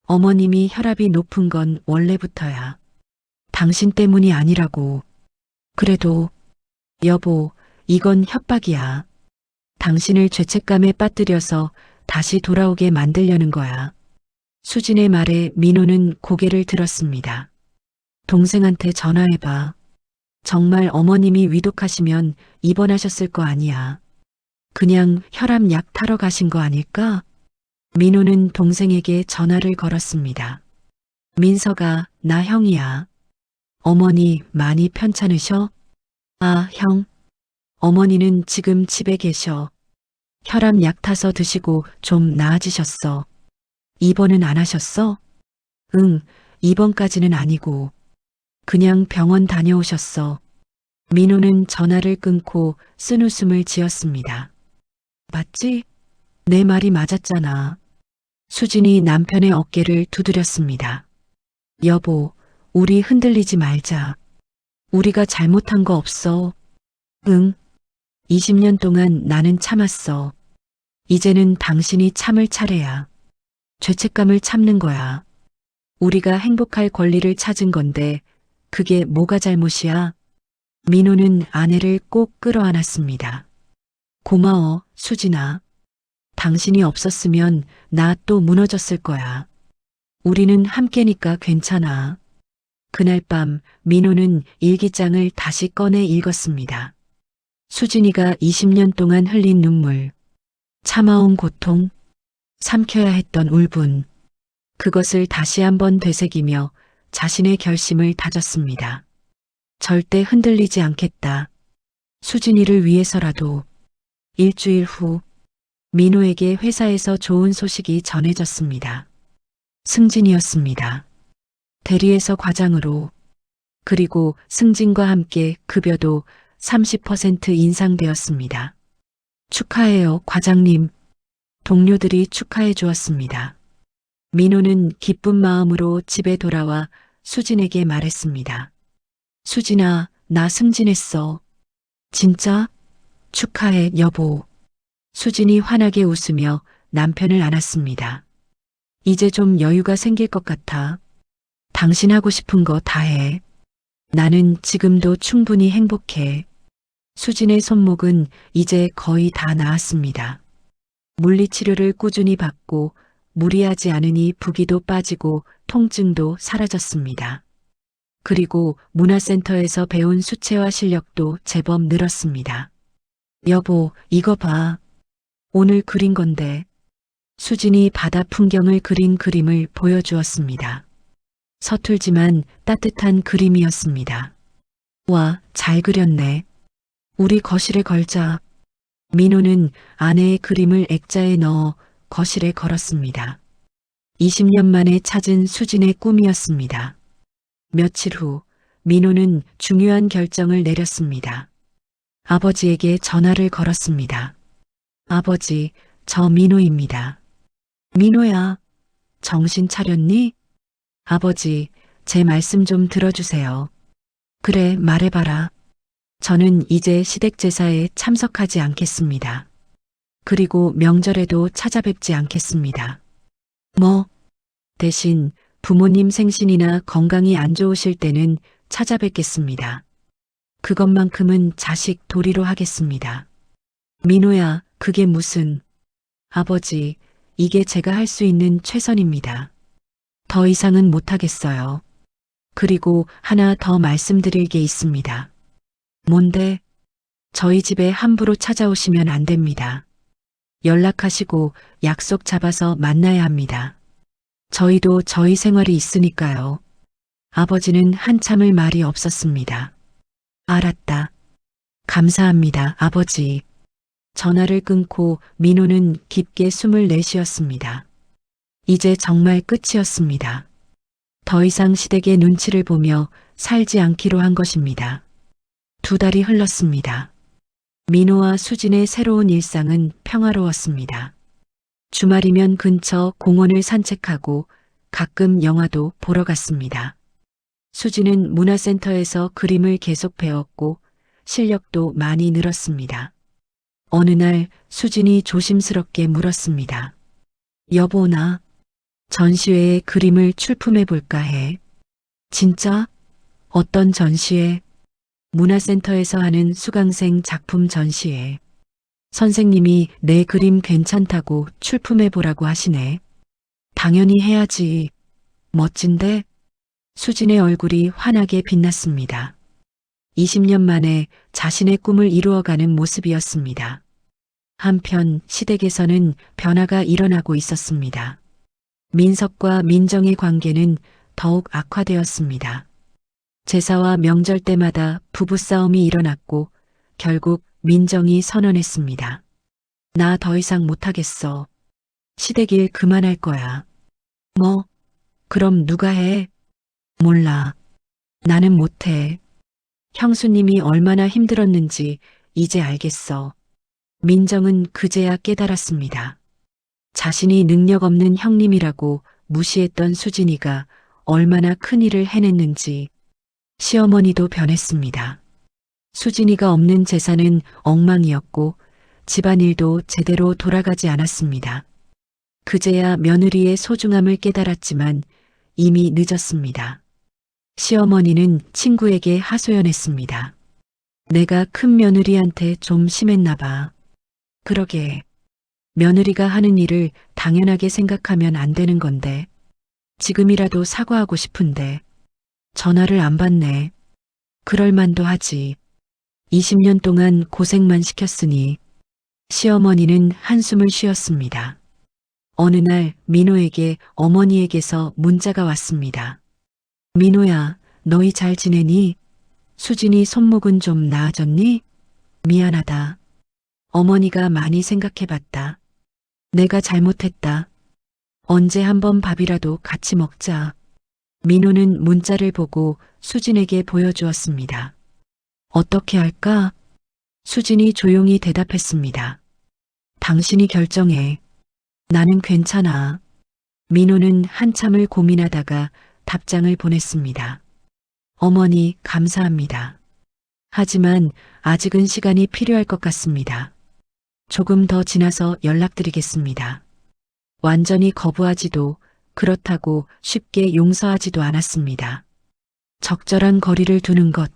어머님이 혈압이 높은 건 원래부터야. 당신 때문이 아니라고. 그래도 여보, 이건 협박이야. 당신을 죄책감에 빠뜨려서 다시 돌아오게 만들려는 거야. 수진의 말에 민호는 고개를 들었습니다. 동생한테 전화해봐. 정말 어머님이 위독하시면 입원하셨을 거 아니야. 그냥 혈압약 타러 가신 거 아닐까? 민호는 동생에게 전화를 걸었습니다. 민서가 나 형이야. 어머니 많이 편찮으셔? 아, 형. 어머니는 지금 집에 계셔. 혈압약 타서 드시고 좀 나아지셨어. 입원은 안 하셨어? 응, 입원까지는 아니고. 그냥 병원 다녀오셨어. 민호는 전화를 끊고 쓴웃음을 지었습니다. 맞지? 내 말이 맞았잖아. 수진이 남편의 어깨를 두드렸습니다. 여보, 우리 흔들리지 말자. 우리가 잘못한 거 없어. 응. 20년 동안 나는 참았어. 이제는 당신이 참을 차례야. 죄책감을 참는 거야. 우리가 행복할 권리를 찾은 건데 그게 뭐가 잘못이야? 민호는 아내를 꼭 끌어안았습니다. 고마워, 수진아. 당신이 없었으면 나 또 무너졌을 거야. 우리는 함께니까 괜찮아. 그날 밤 민호는 일기장을 다시 꺼내 읽었습니다. 수진이가 20년 동안 흘린 눈물, 참아온 고통, 삼켜야 했던 울분, 그것을 다시 한번 되새기며 자신의 결심을 다졌습니다. 절대 흔들리지 않겠다. 수진이를 위해서라도. 일주일 후 민호에게 회사에서 좋은 소식이 전해졌습니다. 승진이었습니다. 대리에서 과장으로. 그리고 승진과 함께 급여도 30% 인상되었습니다. 축하해요, 과장님. 동료들이 축하해 주었습니다. 민호는 기쁜 마음으로 집에 돌아와 수진에게 말했습니다. 수진아, 나 승진했어. 진짜? 축하해, 여보. 수진이 환하게 웃으며 남편을 안았습니다. 이제 좀 여유가 생길 것 같아. 당신 하고 싶은 거 다 해. 나는 지금도 충분히 행복해. 수진의 손목은 이제 거의 다 나았습니다. 물리치료를 꾸준히 받고 무리하지 않으니 부기도 빠지고 통증도 사라졌습니다. 그리고 문화센터에서 배운 수채화 실력도 제법 늘었습니다. 여보, 이거 봐. 오늘 그린 건데. 수진이 바다 풍경을 그린 그림을 보여주었습니다. 서툴지만 따뜻한 그림이었습니다. 와, 잘 그렸네. 우리 거실에 걸자. 민호는 아내의 그림을 액자에 넣어 거실에 걸었습니다. 20년 만에 찾은 수진의 꿈이었습니다. 며칠 후 민호는 중요한 결정을 내렸습니다. 아버지에게 전화를 걸었습니다. 아버지, 저 민호입니다. 민호야, 정신 차렸니? 아버지, 제 말씀 좀 들어주세요. 그래, 말해봐라. 저는 이제 시댁 제사에 참석하지 않겠습니다. 그리고 명절에도 찾아뵙지 않겠습니다. 뭐? 대신 부모님 생신이나 건강이 안 좋으실 때는 찾아뵙겠습니다. 그것만큼은 자식 도리로 하겠습니다. 민호야, 그게 무슨... 아버지, 이게 제가 할 수 있는 최선입니다. 더 이상은 못하겠어요. 그리고 하나 더 말씀드릴 게 있습니다. 뭔데? 저희 집에 함부로 찾아오시면 안 됩니다. 연락하시고 약속 잡아서 만나야 합니다. 저희도 저희 생활이 있으니까요. 아버지는 한참을 말이 없었습니다. 알았다. 감사합니다, 아버지. 전화를 끊고 민호는 깊게 숨을 내쉬었습니다. 이제 정말 끝이었습니다. 더 이상 시댁의 눈치를 보며 살지 않기로 한 것입니다. 2달이 흘렀습니다. 민호와 수진의 새로운 일상은 평화로웠습니다. 주말이면 근처 공원을 산책하고 가끔 영화도 보러 갔습니다. 수진은 문화센터에서 그림을 계속 배웠고 실력도 많이 늘었습니다. 어느 날 수진이 조심스럽게 물었습니다. 여보, 나 전시회에 그림을 출품해 볼까 해. 진짜? 어떤 전시회? 문화센터에서 하는 수강생 작품 전시회. 선생님이 내 그림 괜찮다고 출품해 보라고 하시네. 당연히 해야지. 멋진데? 수진의 얼굴이 환하게 빛났습니다. 20년 만에 자신의 꿈을 이루어가는 모습이었습니다. 한편 시댁에서는 변화가 일어나고 있었습니다. 민석과 민정의 관계는 더욱 악화되었습니다. 제사와 명절 때마다 부부싸움이 일어났고 결국 민정이 선언했습니다. 나 더 이상 못하겠어. 시댁 일 그만할 거야. 뭐? 그럼 누가 해? 몰라. 나는 못해. 형수님이 얼마나 힘들었는지 이제 알겠어. 민정은 그제야 깨달았습니다. 자신이 능력 없는 형님이라고 무시했던 수진이가 얼마나 큰 일을 해냈는지. 시어머니도 변했습니다. 수진이가 없는 재산은 엉망이었고 집안일도 제대로 돌아가지 않았습니다. 그제야 며느리의 소중함을 깨달았지만 이미 늦었습니다. 시어머니는 친구에게 하소연했습니다. 내가 큰 며느리한테 좀 심했나 봐. 그러게. 며느리가 하는 일을 당연하게 생각하면 안 되는 건데. 지금이라도 사과하고 싶은데. 전화를 안 받네. 그럴 만도 하지. 20년 동안 고생만 시켰으니. 시어머니는 한숨을 쉬었습니다. 어느 날 민호에게 어머니에게서 문자가 왔습니다. 민호야, 너희 잘 지내니? 수진이 손목은 좀 나아졌니? 미안하다. 어머니가 많이 생각해봤다. 내가 잘못했다. 언제 한번 밥이라도 같이 먹자. 민호는 문자를 보고 수진에게 보여주었습니다. 어떻게 할까? 수진이 조용히 대답했습니다. 당신이 결정해. 나는 괜찮아. 민호는 한참을 고민하다가 답장을 보냈습니다. 어머니, 감사합니다. 하지만 아직은 시간이 필요할 것 같습니다. 조금 더 지나서 연락드리겠습니다. 완전히 거부하지도 그렇다고 쉽게 용서하지도 않았습니다. 적절한 거리를 두는 것,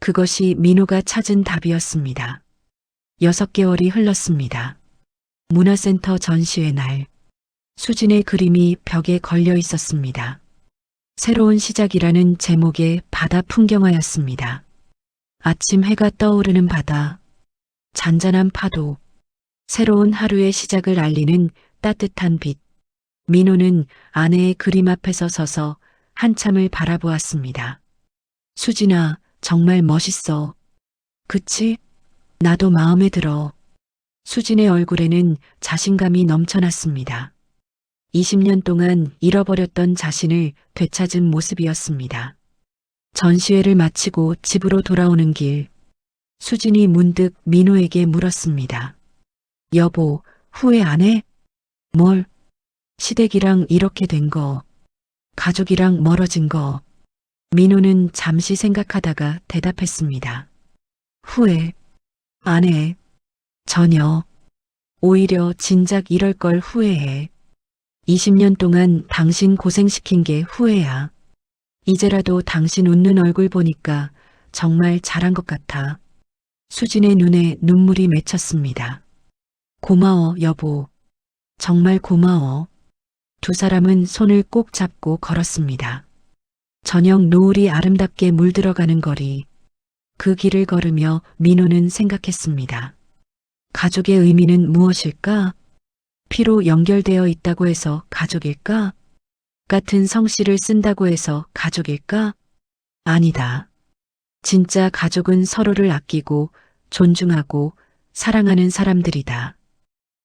그것이 민호가 찾은 답이었습니다. 6개월이 흘렀습니다. 문화센터 전시회 날, 수진의 그림이 벽에 걸려 있었습니다. 새로운 시작이라는 제목의 바다 풍경화였습니다. 아침 해가 떠오르는 바다, 잔잔한 파도, 새로운 하루의 시작을 알리는 따뜻한 빛. 민호는 아내의 그림 앞에서 서서 한참을 바라보았습니다. 수진아, 정말 멋있어. 그치? 나도 마음에 들어. 수진의 얼굴에는 자신감이 넘쳐났습니다. 20년 동안 잃어버렸던 자신을 되찾은 모습이었습니다. 전시회를 마치고 집으로 돌아오는 길, 수진이 문득 민호에게 물었습니다. 여보, 후회 안 해? 뭘? 시댁이랑 이렇게 된 거, 가족이랑 멀어진 거. 민호는 잠시 생각하다가 대답했습니다. 후회 안 해. 전혀. 오히려 진작 이럴 걸 후회해. 20년 동안 당신 고생시킨 게 후회야. 이제라도 당신 웃는 얼굴 보니까 정말 잘한 것 같아. 수진의 눈에 눈물이 맺혔습니다. 고마워, 여보. 정말 고마워. 2 사람은 손을 꼭 잡고 걸었습니다. 저녁 노을이 아름답게 물들어가는 거리. 그 길을 걸으며 민호는 생각했습니다. 가족의 의미는 무엇일까? 피로 연결되어 있다고 해서 가족일까? 같은 성씨를 쓴다고 해서 가족일까? 아니다. 진짜 가족은 서로를 아끼고 존중하고 사랑하는 사람들이다.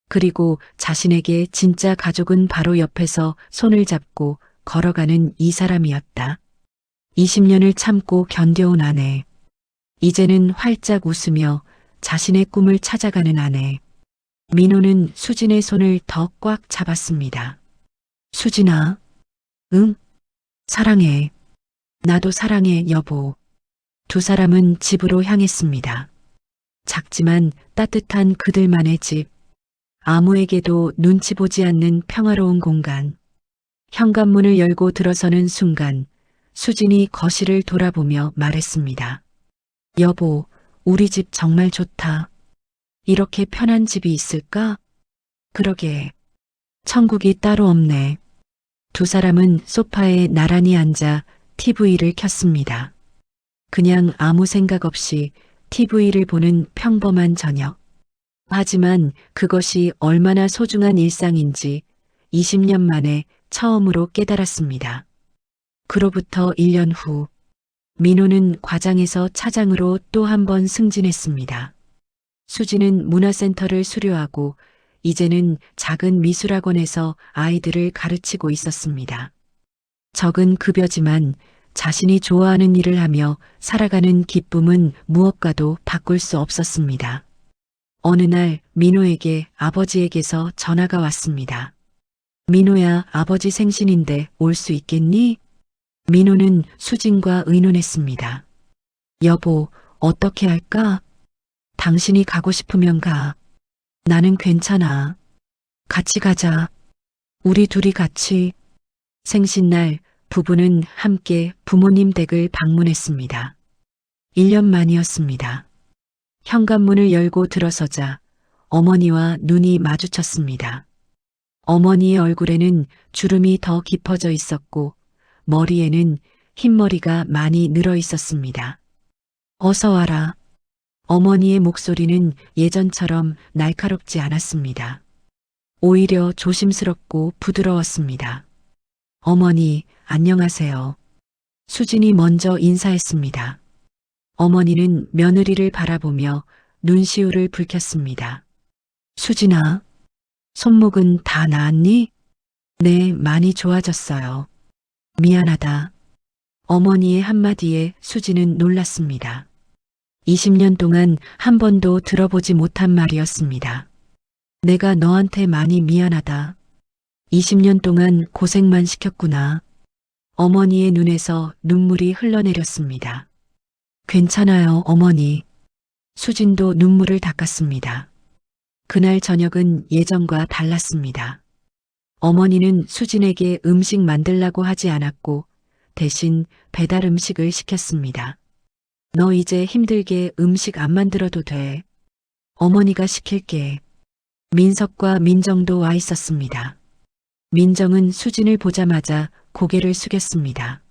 그리고 자신에게 진짜 가족은 바로 옆에서 손을 잡고 걸어가는 이 사람이었다. 20년을 참고 견뎌온 아내. 이제는 활짝 웃으며 자신의 꿈을 찾아가는 아내. 민호는 수진의 손을 더 꽉 잡았습니다. 수진아, 응? 사랑해. 나도 사랑해, 여보. 두 사람은 집으로 향했습니다. 작지만 따뜻한 그들만의 집. 아무에게도 눈치 보지 않는 평화로운 공간. 현관문을 열고 들어서는 순간 수진이 거실을 돌아보며 말했습니다. 여보, 우리 집 정말 좋다. 이렇게 편한 집이 있을까? 그러게. 천국이 따로 없네. 두 사람은 소파에 나란히 앉아 TV를 켰습니다. 그냥 아무 생각 없이 TV를 보는 평범한 저녁. 하지만 그것이 얼마나 소중한 일상인지 20년 만에 처음으로 깨달았습니다. 그로부터 1년 후, 민호는 과장에서 차장으로 또 한 번 승진했습니다. 수지는 문화센터를 수료하고 이제는 작은 미술학원에서 아이들을 가르치고 있었습니다. 적은 급여지만 자신이 좋아하는 일을 하며 살아가는 기쁨은 무엇과도 바꿀 수 없었습니다. 어느 날 민호에게 아버지에게서 전화가 왔습니다. 민호야, 아버지 생신인데 올 수 있겠니? 민호는 수진과 의논했습니다. 여보, 어떻게 할까? 당신이 가고 싶으면 가. 나는 괜찮아. 같이 가자. 우리 둘이 같이. 생신날 부부는 함께 부모님 댁을 방문했습니다. 1년 만이었습니다. 현관문을 열고 들어서자 어머니와 눈이 마주쳤습니다. 어머니의 얼굴에는 주름이 더 깊어져 있었고 머리에는 흰머리가 많이 늘어 있었습니다. 어서 와라. 어머니의 목소리는 예전처럼 날카롭지 않았습니다. 오히려 조심스럽고 부드러웠습니다. 어머니, 안녕하세요. 수진이 먼저 인사했습니다. 어머니는 며느리를 바라보며 눈시울을 붉혔습니다. 수진아, 손목은 다 나았니? 네, 많이 좋아졌어요. 미안하다. 어머니의 한마디에 수진은 놀랐습니다. 20년 동안 한 번도 들어보지 못한 말이었습니다. 내가 너한테 많이 미안하다. 20년 동안 고생만 시켰구나. 어머니의 눈에서 눈물이 흘러내렸습니다. 괜찮아요, 어머니. 수진도 눈물을 닦았습니다. 그날 저녁은 예전과 달랐습니다. 어머니는 수진에게 음식 만들라고 하지 않았고 대신 배달 음식을 시켰습니다. 너 이제 힘들게 음식 안 만들어도 돼. 어머니가 시킬게. 민석과 민정도 와 있었습니다. 민정은 수진을 보자마자 고개를 숙였습니다.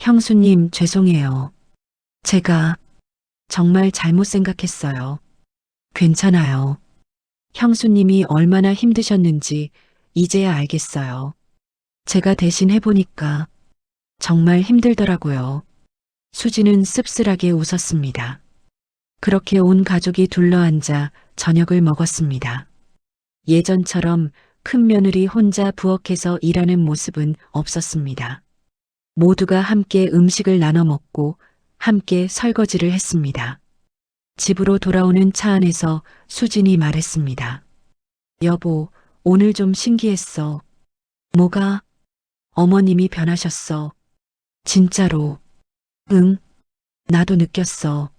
형수님, 죄송해요. 제가 정말 잘못 생각했어요. 괜찮아요. 형수님이 얼마나 힘드셨는지 이제야 알겠어요. 제가 대신 해보니까 정말 힘들더라고요. 수지는 씁쓸하게 웃었습니다. 그렇게 온 가족이 둘러앉아 저녁을 먹었습니다. 예전처럼 큰 며느리 혼자 부엌에서 일하는 모습은 없었습니다. 모두가 함께 음식을 나눠 먹고 함께 설거지를 했습니다. 집으로 돌아오는 차 안에서 수진이 말했습니다. 여보, 오늘 좀 신기했어. 뭐가? 어머님이 변하셨어. 진짜로. 응, 나도 느꼈어.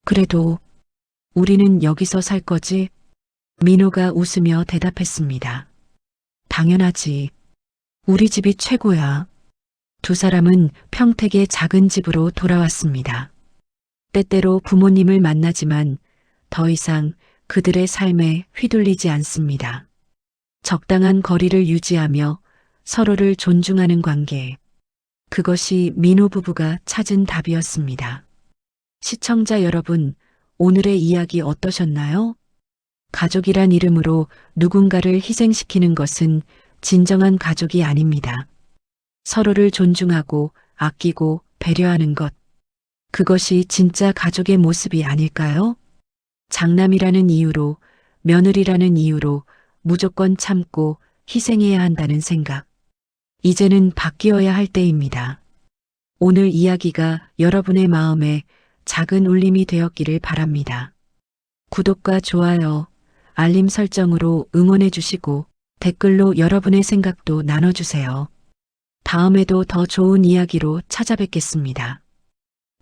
그래도 우리는 여기서 살 거지? 민호가 웃으며 대답했습니다. 당연하지. 우리 집이 최고야. 두 사람은 평택의 작은 집으로 돌아왔습니다. 때때로 부모님을 만나지만 더 이상 그들의 삶에 휘둘리지 않습니다. 적당한 거리를 유지하며 서로를 존중하는 관계. 그것이 민호 부부가 찾은 답이었습니다. 시청자 여러분, 오늘의 이야기 어떠셨나요? 가족이란 이름으로 누군가를 희생시키는 것은 진정한 가족이 아닙니다. 서로를 존중하고 아끼고 배려하는 것. 그것이 진짜 가족의 모습이 아닐까요? 장남이라는 이유로, 며느리라는 이유로 무조건 참고 희생해야 한다는 생각. 이제는 바뀌어야 할 때입니다. 오늘 이야기가 여러분의 마음에 작은 울림이 되었기를 바랍니다. 구독과 좋아요, 알림 설정으로 응원해 주시고 댓글로 여러분의 생각도 나눠주세요. 다음에도 더 좋은 이야기로 찾아뵙겠습니다.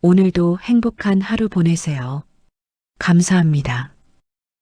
오늘도 행복한 하루 보내세요. 감사합니다.